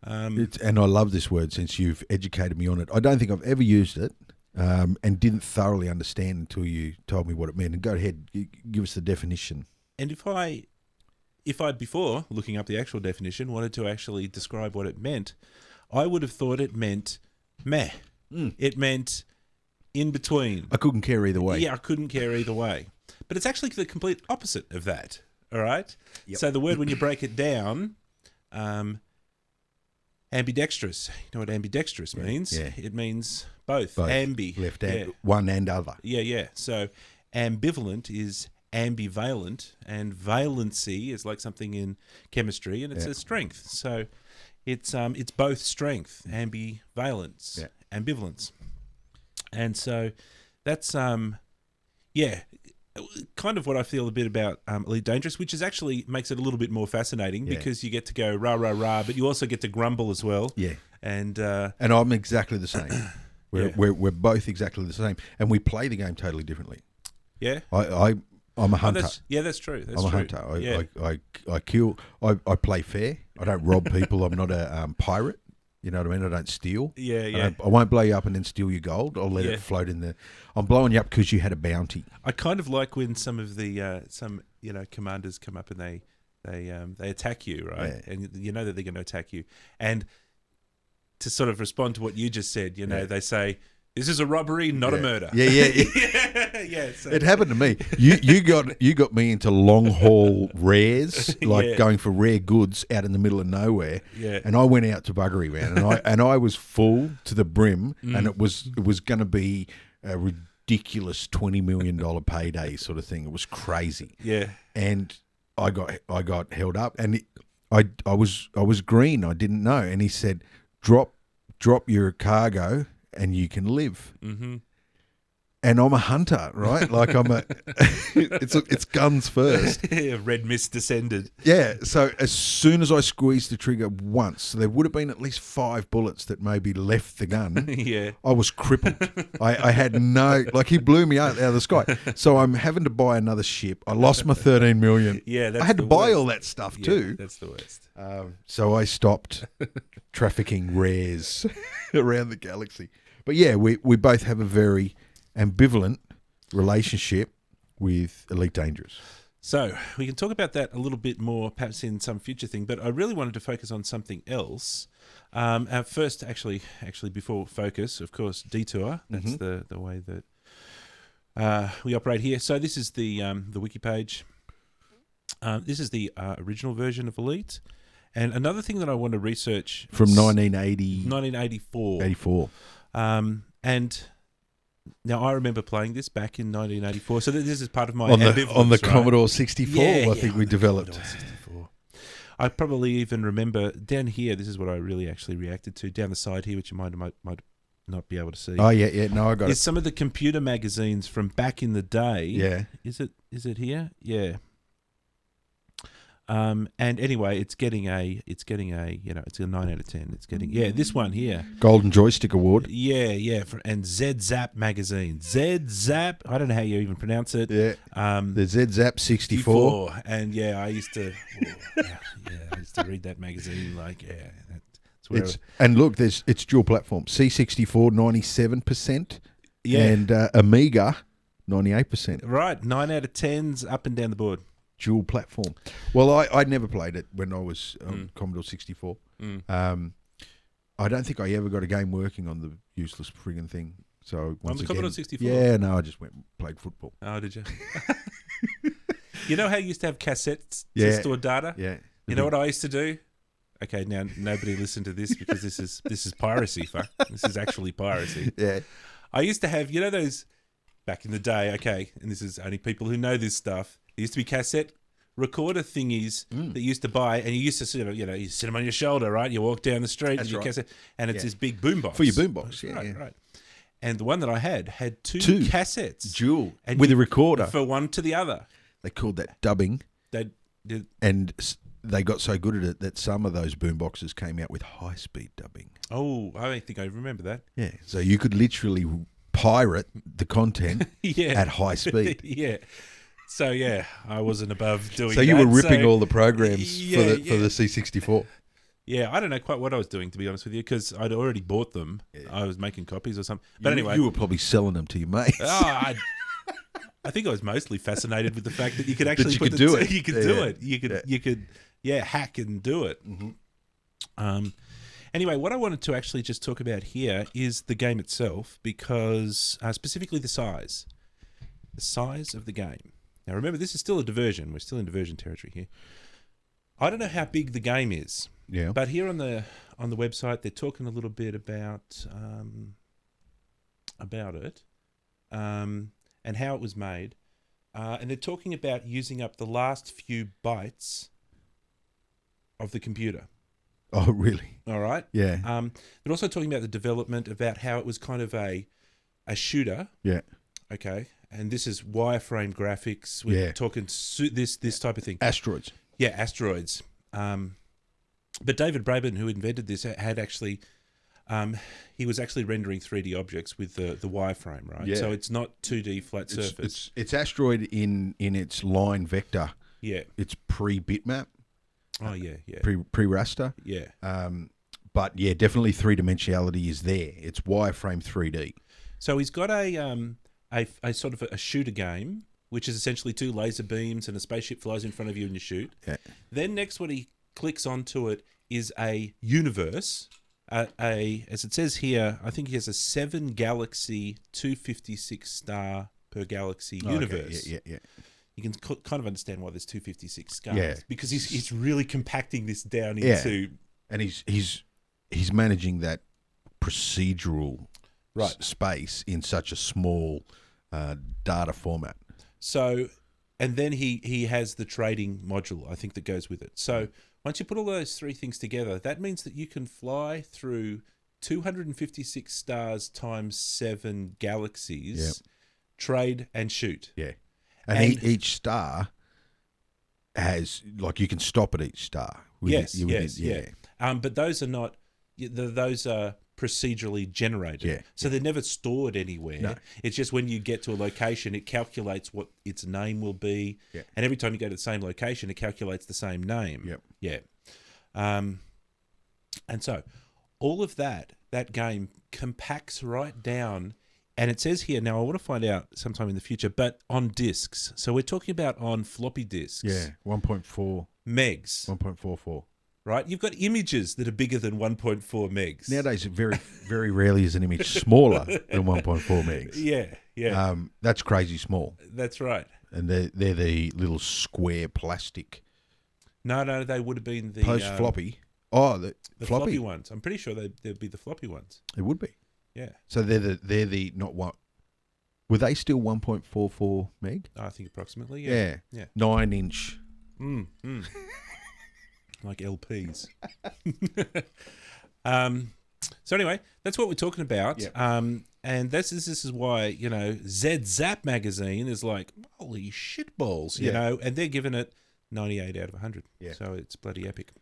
And I love this word since you've educated me on it. I don't think I've ever used it. And didn't thoroughly understand until you told me what it meant. And go ahead, give us the definition. And if I before looking up the actual definition wanted to actually describe what it meant, I would have thought it meant meh. It meant in between. I couldn't care either way. Yeah, I couldn't care either way. But it's actually the complete opposite of that. All right. Yep. So the word, when you break it down, ambidextrous. You know what ambidextrous means? Yeah. It means both. Ambi. Left and one and other. Yeah. So ambivalent is ambivalent, and valency is like something in chemistry, and it's a strength. So it's both strength, ambivalence, ambivalence. And so that's kind of what I feel a bit about Elite Dangerous, which is actually makes it a little bit more fascinating because you get to go rah, rah, rah, but you also get to grumble as well. Yeah. And I'm exactly the same. We're both exactly the same. And we play the game totally differently. Yeah. I'm a hunter. That's true. I'm a hunter. I kill. I play fair. I don't rob people. I'm not a pirate. You know what I mean? I don't steal. Yeah. I won't blow you up and then steal your gold. I'll let it float in the. I'm blowing you up because you had a bounty. I kind of like when some of the commanders come up and they attack you, right? Yeah. And you know that they're going to attack you. And to sort of respond to what you just said, they say, "This is a robbery, not a murder." Yeah. So. It happened to me. You got me into long haul rares, going for rare goods out in the middle of nowhere. Yeah. And I went out to buggery, man, and I was full to the brim, and it was going to be a ridiculous $20 million payday sort of thing. It was crazy. Yeah. And I got held up, and I was green. I didn't know, and he said, "Drop your cargo, and you can live." Mm-hmm. And I'm a hunter, right? Like it's guns first. Red mist descended. Yeah. So as soon as I squeezed the trigger once, there would have been at least 5 bullets that maybe left the gun. Yeah. I was crippled. I had he blew me out of the sky. So I'm having to buy another ship. I lost my 13 million. Yeah. I had to buy all that stuff too. That's the worst. So I stopped trafficking rares around the galaxy. But yeah, we both have a very ambivalent relationship with Elite Dangerous. So we can talk about that a little bit more, perhaps in some future thing. But I really wanted to focus on something else. First, actually, before focus, of course, detour. That's the way that we operate here. So this is the wiki page. This is the original version of Elite. And another thing that I want to research from 1984. 84. And now I remember playing this back in 1984. So this is part of my ambivalence, on the right? Commodore 64. I think we developed. Commodore 64. I probably even remember down here. This is what I really actually reacted to down the side here, which you might not be able to see. Oh yeah. No, I got it. Some of the computer magazines from back in the day. Yeah. Is it here? Yeah. And anyway, it's getting a it's a 9 out of 10. It's getting this one here, Golden Joystick Award. And Z-Zap magazine. Z-Zap, I don't know how you even pronounce it. Yeah. The Z-Zap 64. And I used to read that magazine that's where and look, it's dual platform. C64 97%. Yeah. And Amiga 98%. Right, 9 out of 10s up and down the board. Dual platform. Well, I never played it when I was on Commodore 64. I don't think I ever got a game working on the useless friggin' thing. So on the Commodore 64? Yeah, no, I just went and played football. Oh, did you? You know how you used to have cassettes to Yeah. store data? Yeah. You know what I used to do? Okay, now nobody listen to this because this is piracy, fuck. This is actually piracy. Yeah. I used to have, you know, those back in the day, okay, and this is only people who know this stuff. There used to be cassette recorder thingies that you used to buy, and you used to sort of, you know, you sit them on your shoulder, right? You walk down the street with your cassette, and it's this big boombox. For your boombox, yeah. Right, yeah. right. And the one that I had two cassettes. Dual. And With you- a recorder. For one to the other. They called that dubbing. They did. And they got so good at it that some of those boomboxes came out with high-speed dubbing. Oh, I don't think I remember that. Yeah. So you could literally pirate the content Yeah. at high speed. Yeah. So yeah, I wasn't above doing. So you that, were ripping so- all the programs Yeah, for the yeah. C64. Yeah, I don't know quite what I was doing, to be honest with you, because I'd already bought them. I was making copies or something. But anyway, you were probably selling them to your mates. I think I was mostly fascinated with the fact that you could actually you put could do it. You could Yeah, do yeah. it. You could Yeah. you could hack and do it. Anyway, what I wanted to actually just talk about here is the game itself, because specifically the size of the game. Now, remember, this is still a diversion. We're still in diversion territory here. I don't know how big the game is, Yeah. but here on the website, they're talking a little bit about it and how it was made, and they're talking about using up the last few bytes of the computer. Oh, really? All right. Yeah. They're also talking about the development, about how it was kind of a shooter. Yeah. Okay, and this is wireframe graphics. We're Yeah. talking this type of thing. Asteroids. Yeah, asteroids. But David Braben, who invented this, had actually, he was actually rendering 3D objects with the wireframe, right? Yeah. So it's not 2D flat surface. It's asteroid in its line vector. Yeah. It's pre-bitmap, Oh yeah, yeah, pre-raster. yeah. But yeah, definitely three-dimensionality is there. It's wireframe 3D. So he's got a sort of a shooter game, which is essentially two laser beams and a spaceship flies in front of you and you shoot. Yeah. Then next, what he clicks onto it is a universe. As it says here, I think he has a 7 galaxy, 256 star per galaxy universe. Okay. Yeah. You can kind of understand why there's 256 stars. Yeah. Because he's really compacting this down Yeah. into And he's managing that procedural Right. space in such a small data format. So, and then he has the trading module, I think, that goes with it. So once you put all those three things together, that means that you can fly through 256 stars times 7 galaxies, Yep. trade and shoot. Yeah. And- And each star has, like, you can stop at each star. Yes. But those are not, those are procedurally generated. Yeah, So they're never stored anywhere. No. It's just when you get to a location, it calculates what its name will be. Yeah. And every time you go to the same location, it calculates the same name. Yep. Yeah. And so all of that game compacts right down. And it says here, now I want to find out sometime in the future, but on discs. So we're talking about on floppy discs. Yeah, 1.4, Megs. 1.44. Right? You've got images that are bigger than 1.4 megs. Nowadays, very, very rarely is an image smaller than 1.4 megs. Yeah. That's crazy small. That's right. And they're the little square plastic No, they would have been the post floppy. Oh, the floppy ones. I'm pretty sure they'd be the floppy ones. It would be. Yeah. So they're the not what. Were they still 1.44 meg? I think approximately. Yeah. Yeah. 9-inch. Like LPs. So anyway, that's what we're talking about. Yep. And this is why, Z Zap magazine is like, holy shitballs, you know, and they're giving it 98 out of 100. Yeah. So it's bloody epic.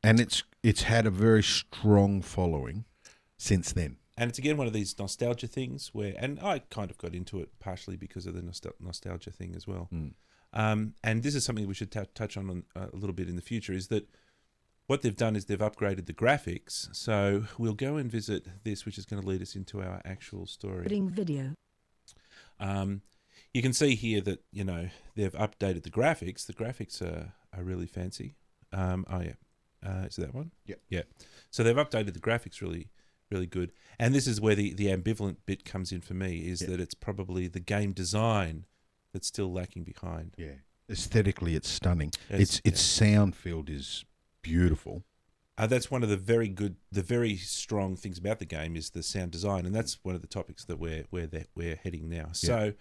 And it's had a very strong following since then. And it's again one of these nostalgia things where, and I kind of got into it partially because of the nostalgia thing as well. And this is something we should touch on a little bit in the future, is that what they've done is they've upgraded the graphics. So we'll go and visit this, which is going to lead us into our actual story. Video. You can see here that, they've updated the graphics. The graphics are really fancy. Is that one? Yeah. So they've updated the graphics really, really good. And this is where the ambivalent bit comes in for me, is that it's probably the game design that's still lacking behind. Yeah. Aesthetically, it's stunning. It's- Its sound field is beautiful. That's one of the very strong things about the game is the sound design, and that's one of the topics that we're heading now. So,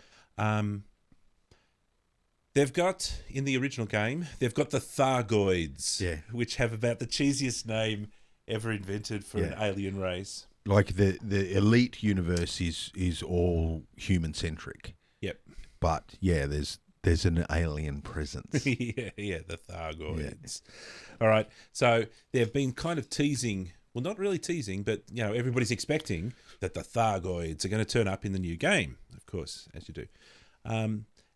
they've got in the original game, they've got the Thargoids, which have about the cheesiest name ever invented for an alien race. Like the elite universe is all human centric. Yep. But yeah, there's an alien presence. yeah, the Thargoids. All right. So they've been kind of teasing, well, not really teasing, but everybody's expecting that the Thargoids are going to turn up in the new game, of course, as you do.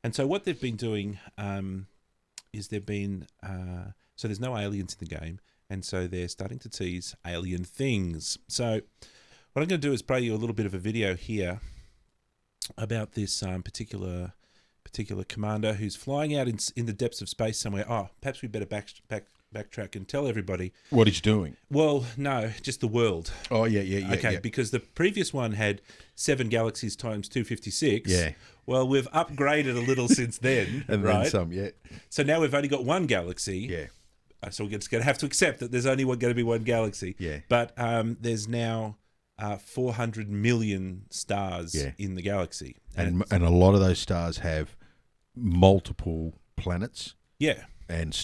And so what they've been doing is they've been so there's no aliens in the game, and so they're starting to tease alien things. So what I'm going to do is play you a little bit of a video here about this particular commander who's flying out in the depths of space somewhere. Oh, perhaps we better backtrack and tell everybody what he's doing. Well, no, just the world. Oh yeah. Okay, because the previous one had 7 galaxies times 256. Yeah. Well, we've upgraded a little since then, And right? then some, yeah. So now we've only got one galaxy. Yeah. So we're just going to have to accept that there's only going to be one galaxy. Yeah. But there's now 400 million stars in the galaxy. And a lot of those stars have multiple planets. Yeah. And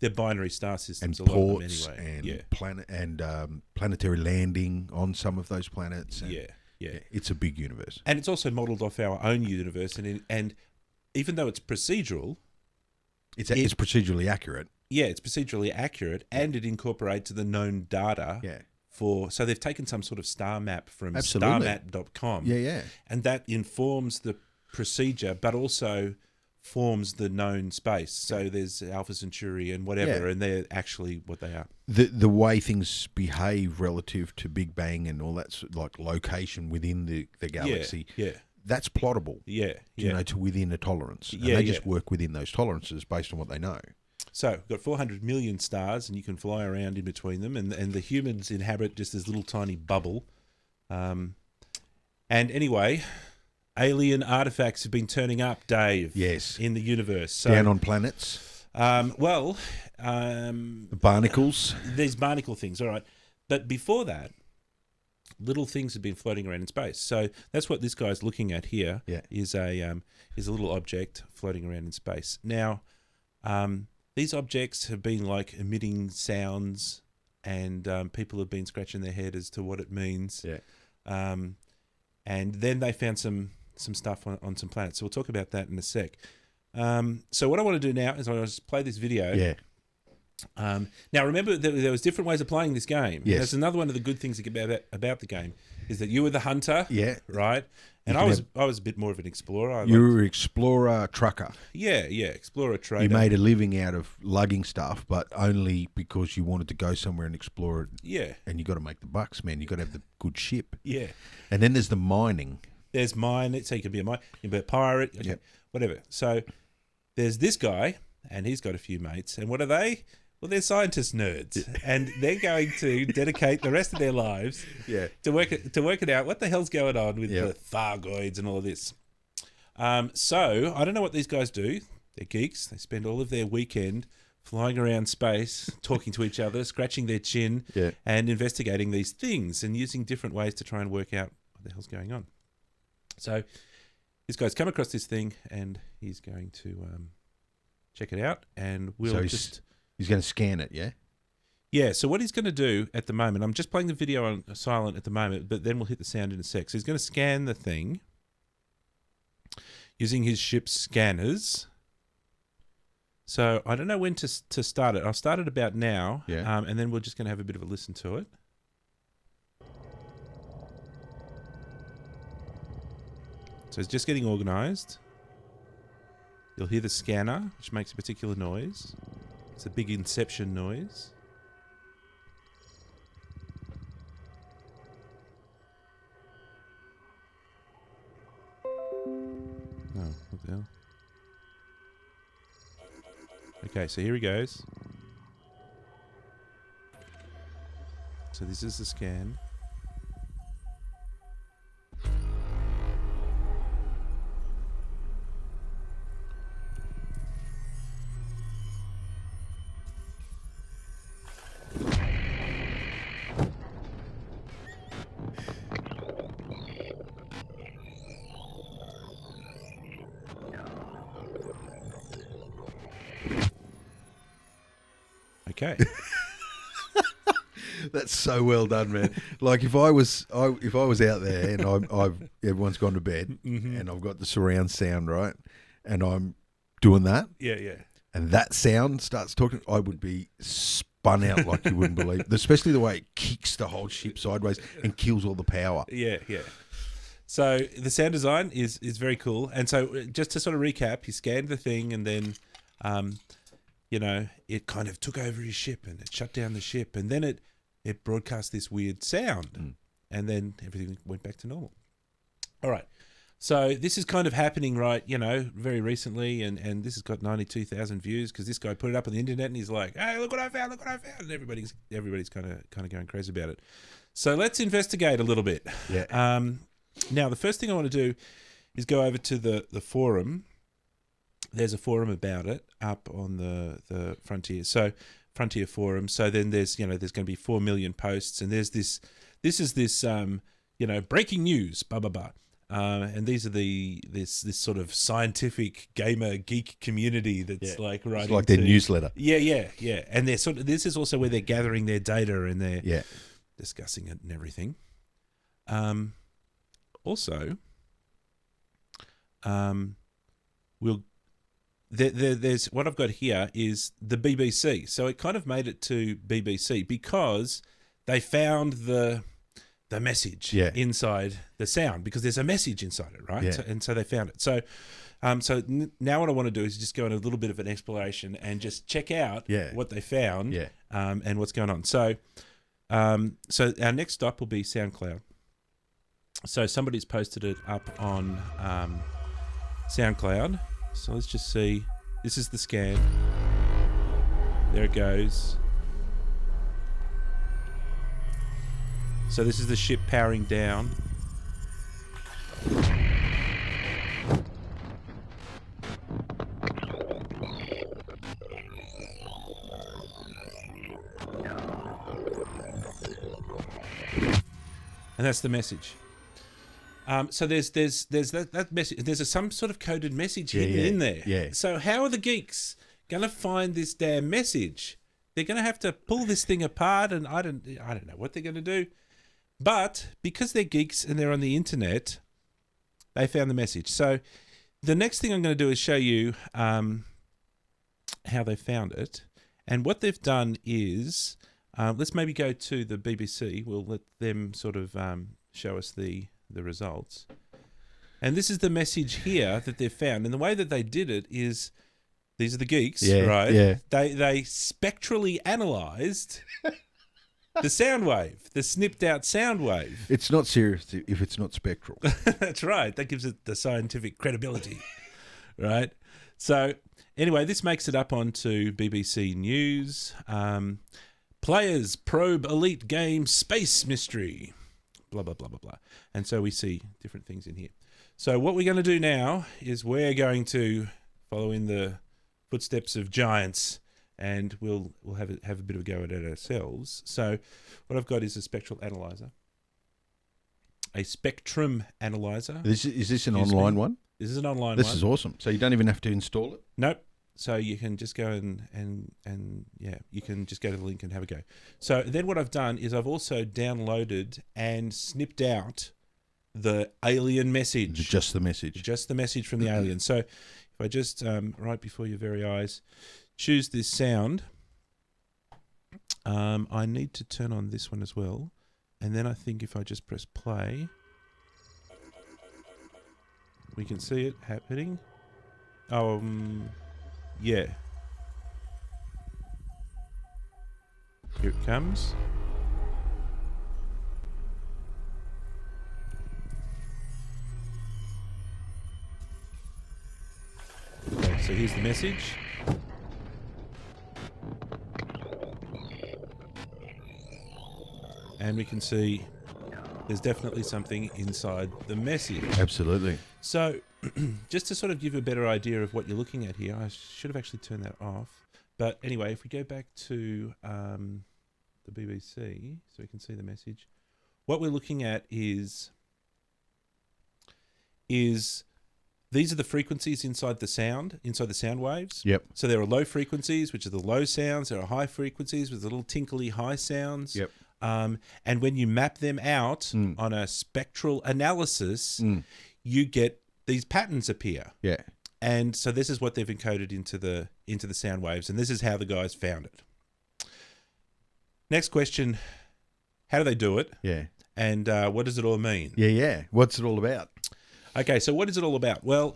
they're binary star systems, and a lot ports of them anyway. and planetary landing on some of those planets. And yeah. It's a big universe. And it's also modelled off our own universe. And even though it's procedural... It's procedurally accurate. Yeah, it's procedurally accurate, and it incorporates the known data. Yeah. So they've taken some sort of star map from Absolutely. starmap.com. Yeah. And that informs the procedure, but also forms the known space. So there's Alpha Centauri and whatever, and they're actually what they are. The way things behave relative to Big Bang and all that, like location within the galaxy, that's plottable. To within a tolerance. And they just work within those tolerances based on what they know. So we've got 400 million stars, and you can fly around in between them, and the humans inhabit just this little tiny bubble. And anyway, alien artifacts have been turning up, Dave. Yes. In the universe. So, down on planets. The barnacles. These barnacle things, all right. But before that, little things have been floating around in space. So that's what this guy's looking at here. Is a little object floating around in space. Now, these objects have been like emitting sounds, and people have been scratching their head as to what it means. And then they found some stuff on some planets. So we'll talk about that in a sec. So what I want to do now is I want to just play this video. Now remember that there was different ways of playing this game. Yes. That's another one of the good things about the game is that you were the hunter. Right. And I was a bit more of an explorer. You were an explorer trucker. Explorer trader. You made a living out of lugging stuff, but only because you wanted to go somewhere and explore it. Yeah. And you got to make the bucks, man. You got to have the good ship. Yeah. And then there's the mining. There's mine. So you can be you can be a pirate. Okay, whatever. So there's this guy, and he's got a few mates. And what are they? Well, they're scientist nerds, and they're going to dedicate the rest of their lives to work it out. What the hell's going on with the Thargoids and all of this? So I don't know what these guys do. They're geeks. They spend all of their weekend flying around space, talking to each other, scratching their chin, and investigating these things and using different ways to try and work out what the hell's going on. So this guy's come across this thing, and he's going to check it out, and we'll He's going to scan it, yeah? Yeah, so what he's going to do at the moment, I'm just playing the video on silent at the moment, but then we'll hit the sound in a sec. So he's going to scan the thing using his ship's scanners. So I don't know when to start it. I'll start it about now, and then we're just going to have a bit of a listen to it. So it's just getting organised. You'll hear the scanner, which makes a particular noise. It's a big inception noise. Oh, what the hell? Okay, so here he goes. So this is the scan. Okay. That's so well done, man. Like if I was out there and everyone's gone to bed and I've got the surround sound, right, and I'm doing that, Yeah, yeah. and that sound starts talking, I would be spun out like you wouldn't believe. Especially the way it kicks the whole ship sideways and kills all the power. Yeah, yeah. So the sound design is very cool. And so just to sort of recap, he scanned the thing and then, it kind of took over his ship and it shut down the ship. And then it broadcast this weird sound. And then everything went back to normal. All right. So this is kind of happening, right, very recently. And this has got 92,000 views because this guy put it up on the internet and he's like, hey, look what I found. And everybody's kind of going crazy about it. So let's investigate a little bit. Yeah. Now, the first thing I want to do is go over to the forum. There's a forum about it up on the Frontier. So Frontier forum. So then there's going to be 4 million posts, and there's this breaking news, blah blah blah. And these are this sort of scientific gamer geek community that's like writing. It's like their newsletter. Yeah. And they're this is also where they're gathering their data and they're discussing it and everything. Also, there's what I've got here is the BBC. So it kind of made it to BBC because they found the message inside the sound, because there's a message inside it, right? Yeah. So they found it. So now what I want to do is just go on a little bit of an exploration and just check out what they found and what's going on. So our next stop will be SoundCloud. So somebody's posted it up on SoundCloud. So let's just see. This is the scan. There it goes. So this is the ship powering down. And that's the message. So there's that message. There's some sort of coded message hidden in there. Yeah. So how are the geeks gonna find this damn message? They're gonna have to pull this thing apart, and I don't know what they're gonna do. But because they're geeks and they're on the internet, they found the message. So the next thing I'm going to do is show you how they found it. And what they've done is, let's maybe go to the BBC. We'll let them sort of show us the results. And this is the message here that they've found. And the way that they did it is, these are the geeks, right? Yeah. They spectrally analysed the sound wave, the snipped out sound wave. It's not serious if it's not spectral. That's right. That gives it the scientific credibility, right? So anyway, this makes it up onto BBC News. Players probe elite game space mystery. Blah, blah, blah, blah, blah. And so we see different things in here. So what we're going to do now is we're going to follow in the footsteps of giants, and we'll have a bit of a go at it ourselves. So what I've got is a spectral analyzer, a spectrum analyzer. Is this an online one? This is an online one. This is awesome. So you don't even have to install it? Nope. So you can just go and you can just go to the link and have a go. So then what I've done is I've also downloaded and snipped out the alien message. Just the message. Just the message from the alien. So if I just, right before your very eyes, choose this sound, I need to turn on this one as well. And then I think if I just press play, we can see it happening. Yeah. Here it comes. Okay, so here's the message. And we can see there's definitely something inside the message. Absolutely. So just to sort of give you a better idea of what you're looking at here, I should have actually turned that off. But anyway, if we go back to the BBC so we can see the message, what we're looking at is These are the frequencies inside the sound waves. Yep. So there are low frequencies, which are the low sounds. There are high frequencies with the little tinkly high sounds. Yep. And when you map them out on a spectral analysis, you get these patterns appear. Yeah. And so this is what they've encoded into the sound waves, and this is how the guys found it. Next question: how do they do it? Yeah. And what does it all mean? Yeah. What's it all about? Okay, so what is it all about? Well,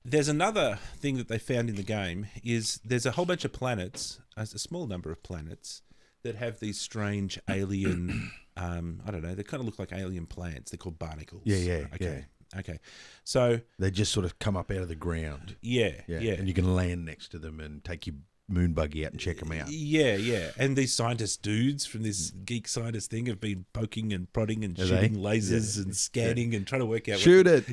there's another thing that they found in the game is there's a whole bunch of planets, a small number of planets, that have these strange alien, I don't know, they kind of look like alien plants. They're called barnacles. Yeah. Okay. So They just sort of come up out of the ground. yeah. And you can land next to them and take your moon buggy out and check them out. Yeah. And these scientist dudes from this geek scientist thing have been poking and prodding and shooting lasers and scanning and trying to work out. Shoot it.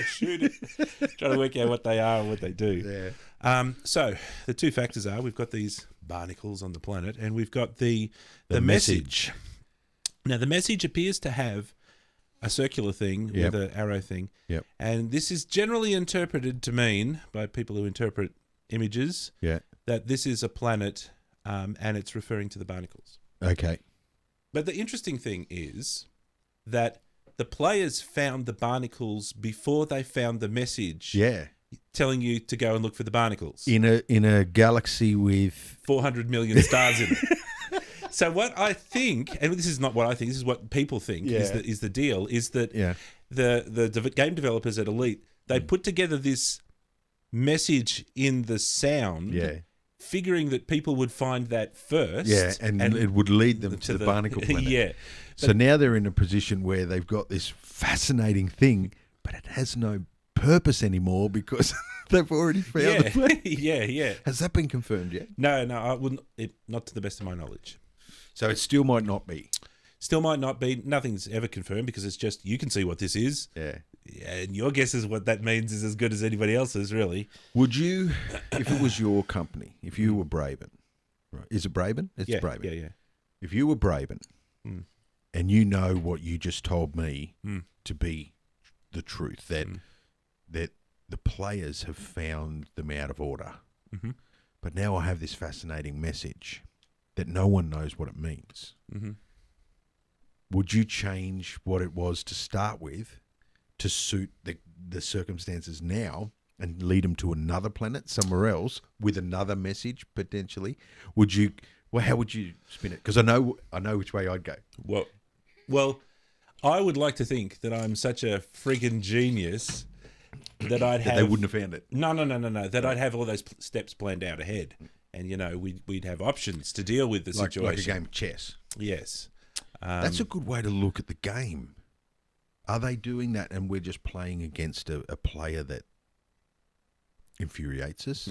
Shoot it. Trying to work out what they are and what they do. Yeah. So the two factors are we've got these barnacles on the planet and we've got the message. Now the message appears to have a circular thing with an arrow thing. Yep. And this is generally interpreted to mean by people who interpret images that this is a planet and it's referring to the barnacles. Okay. But the interesting thing is that the players found the barnacles before they found the message Yeah. telling you to go and look for the barnacles. In a galaxy with 400 million stars in it. So what I think, and this is not what I think, this is what people think is the deal, is that the game developers at Elite, they put together this message in the sound, figuring that people would find that first. and it would lead them to the barnacle planet. So now they're in a position where they've got this fascinating thing, but it has no purpose anymore because they've already found the planet. Yeah. Has that been confirmed yet? No, I wouldn't. Not to the best of my knowledge. So it still might not be. Still might not be. Nothing's ever confirmed because it's just you can see what this is. Yeah. And your guess is what that means is as good as anybody else's, really. Would you, if it was your company, if you were Braben, right? Is it Braben? It's Braben. Yeah. If you were Braben and you know what you just told me to be the truth, that the players have found them out of order, but now I have this fascinating message that no one knows what it means. Would you change what it was to start with to suit the circumstances now and lead them to another planet somewhere else with another message potentially? Would you? Well, how would you spin it? Because I know which way I'd go. Well, I would like to think that I'm such a freaking genius that I'd have. They wouldn't have found it. No. That I'd have all those steps planned out ahead, and we'd have options to deal with the situation, like a game of chess. Yes, that's a good way to look at the game. Are they doing that, and we're just playing against a player that infuriates us?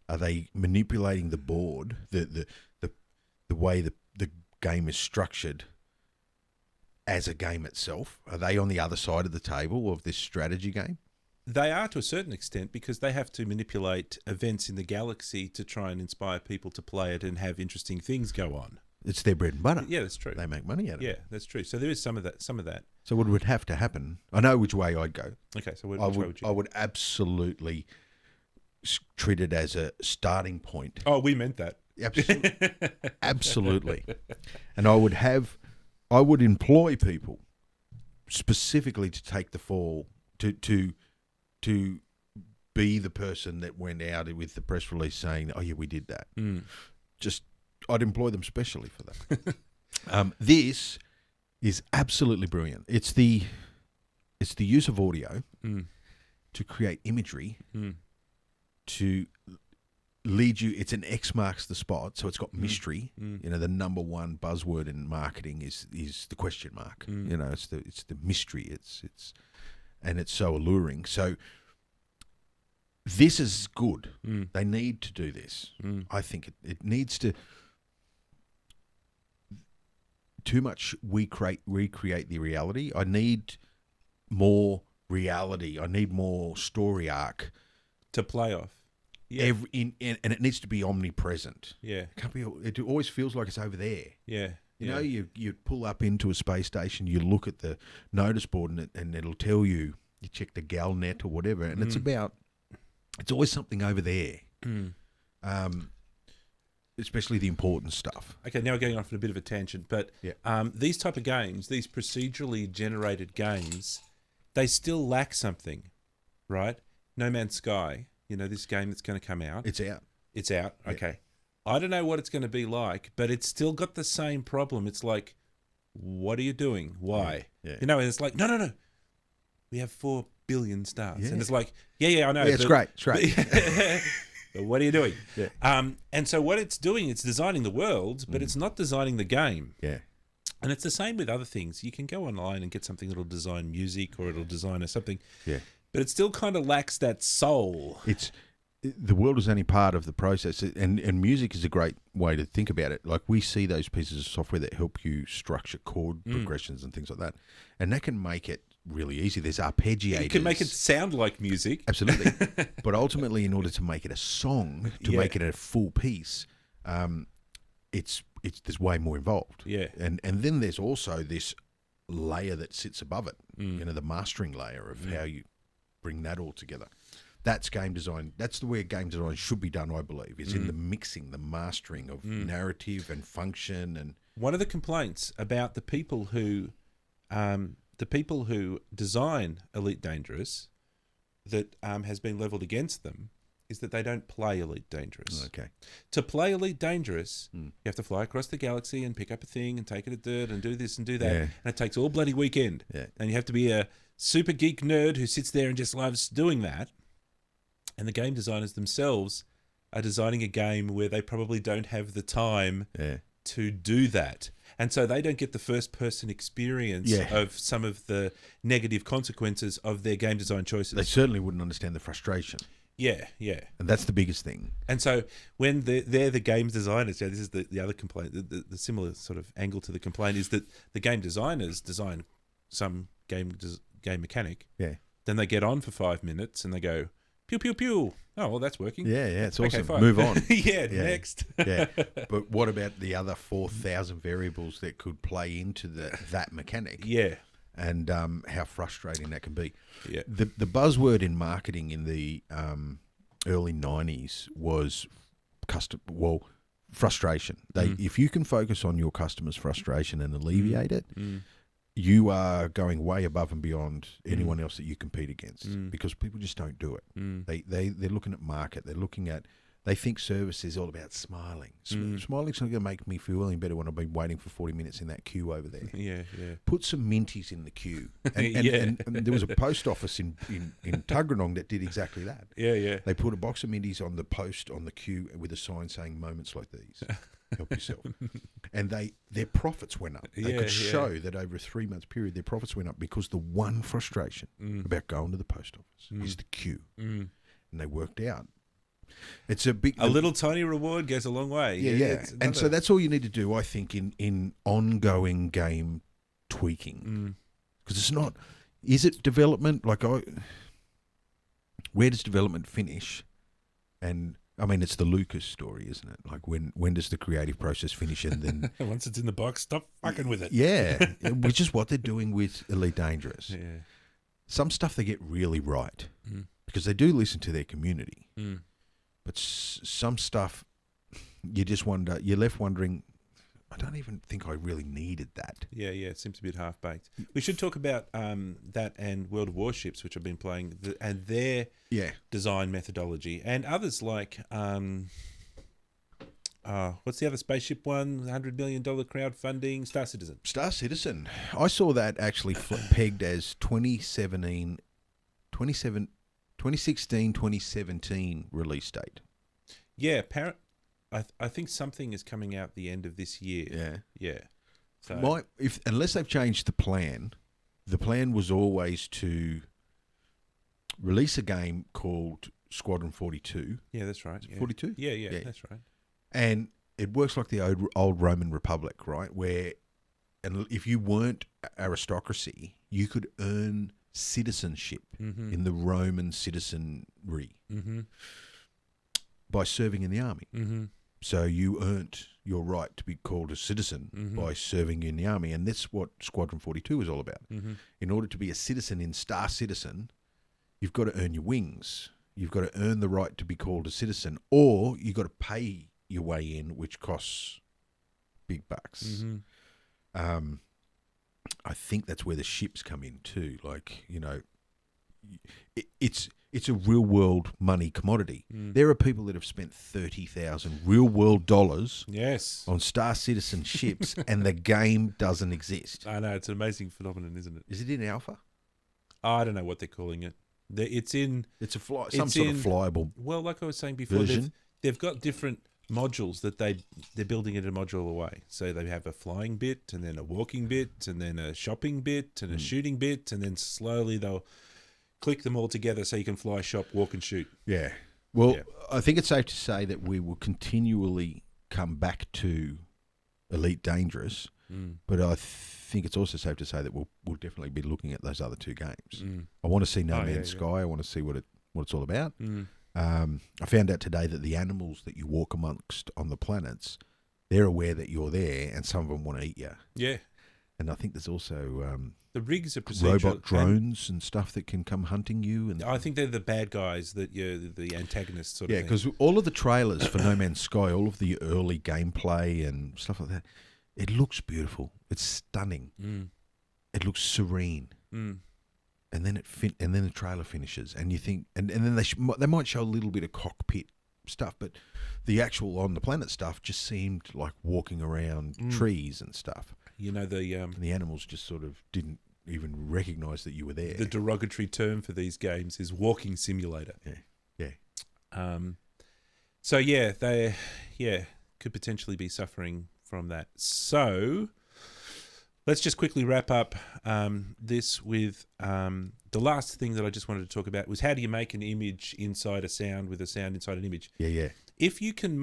Are they manipulating the board, the way the game is structured as a game itself? Are they on the other side of the table of this strategy game? They are to a certain extent because they have to manipulate events in the galaxy to try and inspire people to play it and have interesting things go on. It's their bread and butter. Yeah, that's true. They make money out of it. Yeah, that's true. So there is some of that. So what would have to happen? I know which way I'd go. Okay, so which I way would you? I would absolutely treat it as a starting point. Oh, we meant that. Absolutely. Absolutely. And I would employ people specifically to take the fall, to be the person that went out with the press release saying, "Oh yeah, we did that." I'd employ them specially for that. This is absolutely brilliant. It's the use of audio to create imagery to lead you. It's an X marks the spot, so it's got mystery. The number one buzzword in marketing is the question mark. It's the mystery. It's so alluring. So this is good. They need to do this. I think it needs to. Too much recreate the reality. I need more reality. I need more story arc to play off. Yeah. And it needs to be omnipresent. Yeah. It can't be. It always feels like it's over there. Yeah. You know, you pull up into a space station, you look at the notice board, and it'll tell you You check the Galnet or whatever, and it's always something over there. Especially the important stuff. Okay, now we're going off on a bit of a tangent, but these type of games, these procedurally generated games, they still lack something, right? No Man's Sky, this game that's going to come out. It's out. It's out, Yeah. okay. I don't know what it's going to be like, but it's still got the same problem. It's like, what are you doing? Why? Yeah. And it's like, no. We have 4 billion stars. Yeah. And it's like, yeah, I know. Yeah, it's great. It's great. But what are you doing? Yeah. And so what it's doing, it's designing the world, but it's not designing the game. Yeah. And it's the same with other things. You can go online and get something that'll design music or it'll design something. Yeah. But it still kind of lacks that soul. The world is only part of the process, and music is a great way to think about it. Like, we see those pieces of software that help you structure chord progressions and things like that, and that can make it really easy. There's arpeggiators. You can make it sound like music. Absolutely. But ultimately, in order to make it a song, to make it a full piece, there's way more involved. Yeah. And then there's also this layer that sits above it, the mastering layer of how you bring that all together. That's game design. That's the way game design should be done, I believe, is in the mixing, the mastering of narrative and function. And one of the complaints about the people who design Elite Dangerous that has been leveled against them is that they don't play Elite Dangerous. Okay. To play Elite Dangerous, you have to fly across the galaxy and pick up a thing and take it to dirt and do this and do that. Yeah. And it takes all bloody weekend. Yeah. And you have to be a super geek nerd who sits there and just loves doing that. And the game designers themselves are designing a game where they probably don't have the time to do that. And so they don't get the first-person experience of some of the negative consequences of their game design choices. they certainly wouldn't understand the frustration. Yeah. And that's the biggest thing. And so when they're the game designers, this is the other complaint, the similar sort of angle to the complaint is that the game designers design some game mechanic. Yeah. Then they get on for 5 minutes and they go, pew, pew, pew. Oh, well, that's working. Yeah, it's Okay, awesome. fine. Move on. Next. Yeah. But what about the other 4,000 variables that could play into that mechanic? Yeah. And how frustrating that can be. Yeah. The buzzword in marketing in the early 90s was frustration. If you can focus on your customer's frustration and alleviate it, you are going way above and beyond anyone else that you compete against, because people just don't do it. They're looking at market. They think service is all about smiling. Smiling's not going to make me feel any better when I've been waiting for 40 minutes in that queue over there. Yeah. Put some minties in the queue. And there was a post office in Tuggeranong that did exactly that. Yeah. They put a box of minties on the post on the queue with a sign saying "Moments like these, help yourself." And their profits went up. They could show that over a 3-month period their profits went up because the one frustration about going to the post office is the queue. And they worked out. It's a little tiny reward goes a long way. Yeah. And so that's all you need to do, I think, in ongoing game tweaking. Because it's not, is it development? Where does development finish? And I mean, it's the Lucas story, isn't it? Like, when does the creative process finish? And then once it's in the box, stop fucking with it. Yeah, which is what they're doing with Elite Dangerous. Yeah. Some stuff they get really right because they do listen to their community. But some stuff, you're left wondering, I don't even think I really needed that. Yeah, it seems a bit half-baked. We should talk about that and World of Warships, which I've been playing, and their design methodology. And others like, what's the other spaceship one? $100 million crowdfunding, Star Citizen. Star Citizen. I saw that actually pegged as 2016-2017 release date. Yeah, I think something is coming out the end of this year. Yeah. So unless they've changed the plan was always to release a game called Squadron 42. Yeah, that's right. 42? Yeah, that's right. And it works like the old Roman Republic, right? Where, and if you weren't aristocracy, you could earn citizenship in the Roman citizenry by serving in the army. So you earned your right to be called a citizen by serving in the army, and that's what Squadron 42 is all about. In order to be a citizen in Star Citizen, you've got to earn your wings. You've got to earn the right to be called a citizen, or you've got to pay your way in, which costs big bucks. I think that's where the ships come in too. Like, you know, it's a real world money commodity. There are people that have spent 30,000 real world dollars on Star Citizen ships, and the game doesn't exist. I know, it's an amazing phenomenon, isn't it? Is it in alpha? I don't know what they're calling it. It's some sort of flyable. Well, like I was saying before, they've got different modules that they're building it in a modular way. So they have a flying bit, and then a walking bit, and then a shopping bit, and a shooting bit, and then slowly they'll click them all together so you can fly, shop, walk, and shoot. Yeah. Well, I think it's safe to say that we will continually come back to Elite Dangerous, but I think it's also safe to say that we'll definitely be looking at those other two games. I want to see No Man's Sky. I want to see what it's all about. I found out today that the animals that you walk amongst on the planets, they're aware that you're there, and some of them want to eat you. Yeah. And I think there's also the rigs are procedural. Robot drones and stuff that can come hunting you. And I think they're the bad guys, that you're the antagonists sort of thing. Yeah, because all of the trailers for No Man's Sky, all of the early gameplay and stuff like that, it looks beautiful. It's stunning. It looks serene. And then and then the trailer finishes, and you think, and then they might show a little bit of cockpit stuff, but the actual on the planet stuff just seemed like walking around trees and stuff. You know, and the animals just sort of didn't even recognise that you were there. The derogatory term for these games is walking simulator. Yeah. So they could potentially be suffering from that. So let's just quickly wrap up this with the last thing that I just wanted to talk about was how do you make an image inside a sound with a sound inside an image? Yeah. If you can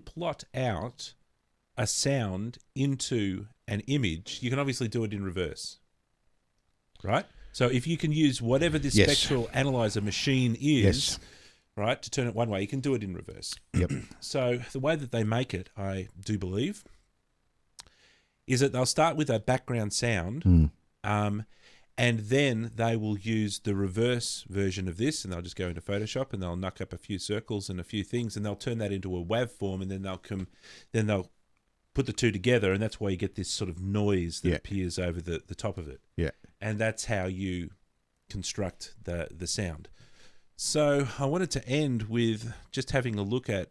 plot out a sound into an image, you can obviously do it in reverse, right? So if you can use whatever this spectral analyzer machine is, right, to turn it one way, you can do it in reverse. Yep. So the way that they make it, I do believe, is that they'll start with a background sound, and then they will use the reverse version of this, and they'll just go into Photoshop and they'll knock up a few circles and a few things, and they'll turn that into a WAV form, and then they'll put the two together, and that's why you get this sort of noise that appears over the top of it. Yeah. And that's how you construct the sound. So I wanted to end with just having a look at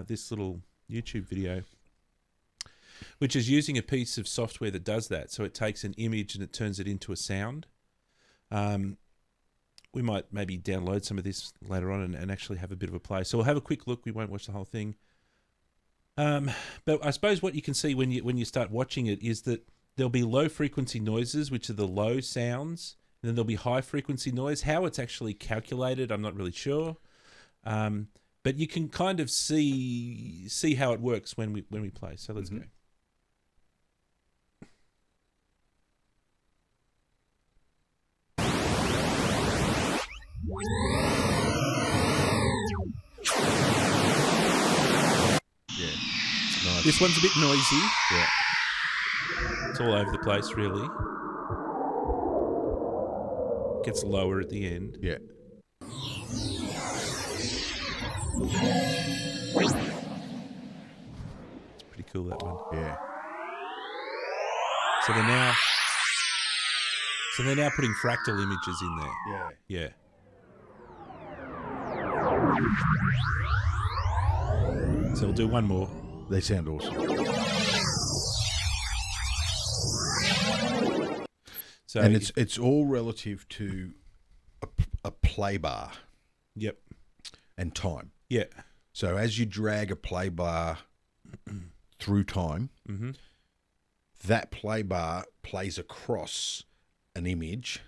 this little YouTube video, which is using a piece of software that does that. So it takes an image and it turns it into a sound. We might maybe download some of this later on and actually have a bit of a play. So we'll have a quick look. We won't watch the whole thing. But I suppose what you can see when you start watching it is that there'll be low frequency noises, which are the low sounds, and then there'll be high frequency noise. How it's actually calculated, I'm not really sure. But you can kind of see how it works when we play. So let's go. Nice. This one's a bit noisy. Yeah. It's all over the place, really. Gets lower at the end. Yeah. It's pretty cool, that one. Yeah. So they're now putting fractal images in there. Yeah. So we'll do one more. They sound awesome. So and it's all relative to a play bar. Yep. And time. Yeah. So as you drag a play bar through time, that play bar plays across an image,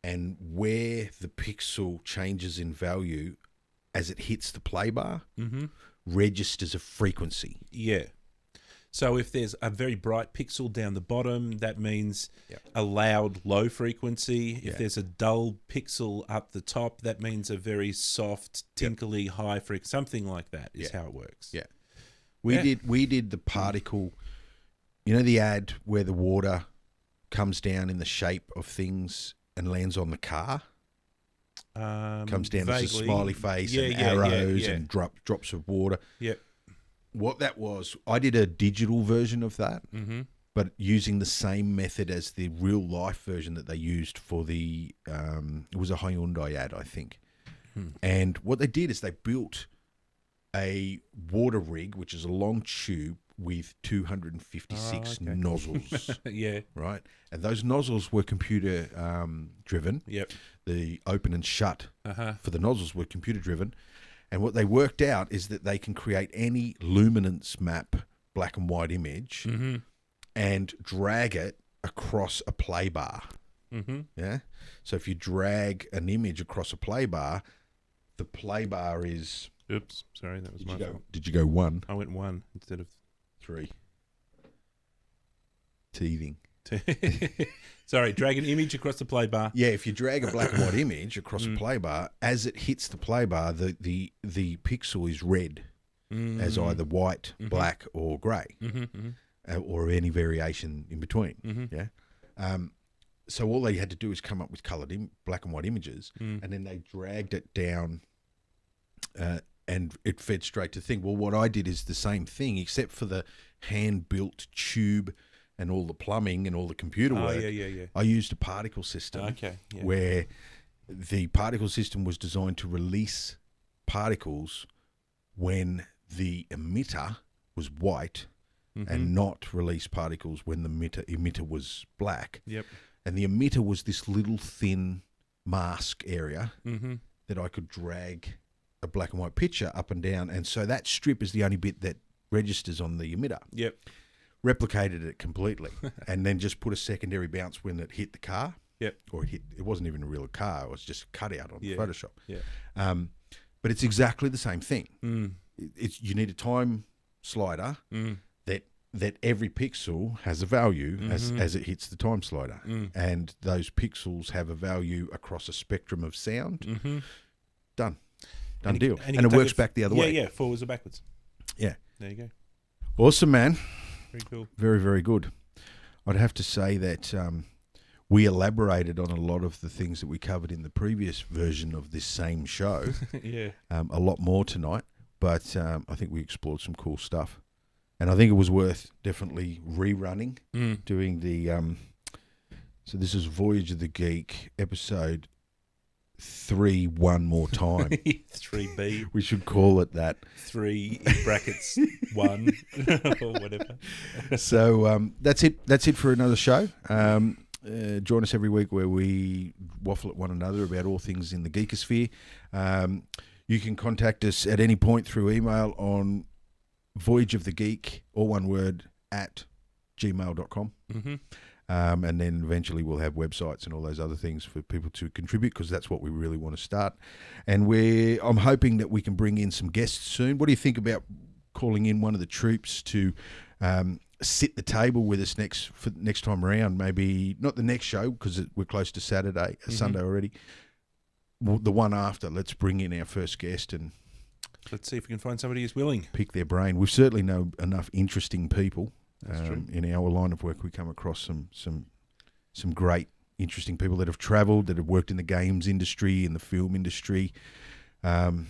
and where the pixel changes in value as it hits the play bar registers a frequency. Yeah. So if there's a very bright pixel down the bottom, that means Yep. a loud low frequency. Yeah. If there's a dull pixel up the top, that means a very soft, tinkly high frequency. Something like that is how it works. Yeah. Yeah. We did the particle, you know, the ad where the water comes down in the shape of things and lands on the car? Comes down as a vaguely. smiley face Yeah, and yeah, arrows yeah. and drops of water. Yep. What that was, I did a digital version of that, Mm-hmm. but using the same method as the real life version that they used for the, it was a Hyundai ad, I think. And what they did is they built a water rig, which is a long tube with 256 Oh, okay. nozzles, Yeah. right? And those nozzles were computer driven. Yep. The open and shut Uh-huh. for the nozzles were computer driven. And what they worked out is that they can create any luminance map, black and white image, Mm-hmm. and drag it across a play bar. Mm-hmm. Yeah. So if you drag an image across a play bar, the play bar is. Oops. Sorry, that was my fault. Did you go 1, I went 1 instead of 3? Teething. 2. Sorry, drag an image across the play bar. Yeah, if you drag a black and white image across a play bar, as it hits the play bar, the pixel is red as either white, black, or grey, or any variation in between. Yeah. So all they had to do is come up with coloured black and white images, and then they dragged it down, and it fed straight to the thing. Well, what I did is the same thing, except for the hand-built tube and all the plumbing and all the computer work. Yeah. I used a particle system Okay. Yeah. where the particle system was designed to release particles when the emitter was white and not release particles when the emitter was black. Yep. And the emitter was this little thin mask area Mm-hmm. that I could drag a black and white picture up and down. And so that strip is the only bit that registers on the emitter. Yep. Replicated it completely and then just put a secondary bounce when it hit the car. Yep. Or it wasn't even a real car, it was just cut out on Yeah. Photoshop. Yeah. But it's exactly the same thing. Mm. You need a time slider that every pixel has a value as it hits the time slider. And those pixels have a value across a spectrum of sound. Done deal. And it works back the other way. Yeah, forwards or backwards. Yeah. There you go. Awesome, man. Very cool. Very, very good. I'd have to say that we elaborated on a lot of the things that we covered in the previous version of this same show. Yeah. A lot more tonight, but I think we explored some cool stuff. And I think it was worth definitely rerunning, doing the... so this is Voyage of the Geek, episode 3 one more time. 3B. We should call it that. 3 brackets 1 or whatever. So that's it. That's it for another show. Join us every week where we waffle at one another about all things in the geekosphere. You can contact us at any point through email on voyageofthegeek, all one word, at gmail.com. And then eventually we'll have websites and all those other things for people to contribute, because that's what we really want to start. And I'm hoping that we can bring in some guests soon. What do you think about calling in one of the troops to sit the table with us next time around? Maybe not the next show, because we're close to Sunday already. Well, the one after, let's bring in our first guest and Let's see if we can find somebody who's willing. pick their brain. We certainly know enough interesting people. That's true. In our line of work, we come across some great, interesting people that have travelled, that have worked in the games industry, in the film industry, and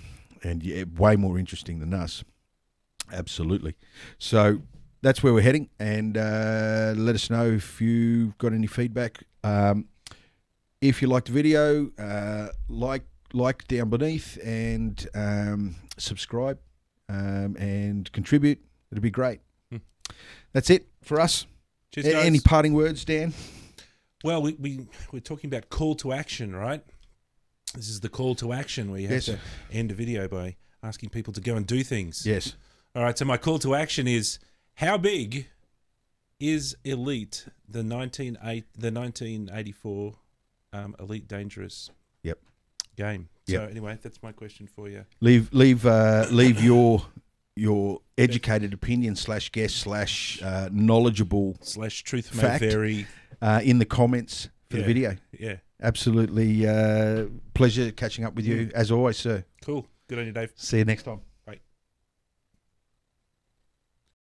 way more interesting than us. Absolutely. So that's where we're heading, and let us know if you've got any feedback. If you liked the video, like down beneath, and subscribe and contribute. It'd be great. That's it for us. Cheers, guys. Any parting words, Dan? Well, we're talking about call to action, right? This is the call to action where you have to end a video by asking people to go and do things. Yes. All right, so my call to action is, how big is Elite, the 1984 Elite Dangerous Yep. game? Yep. So anyway, that's my question for you. Leave your your educated opinion / guest / knowledgeable / truth may fact vary in the comments for the video. Yeah. Absolutely pleasure catching up with you as always, sir. Cool. Good on you, Dave. See you next time.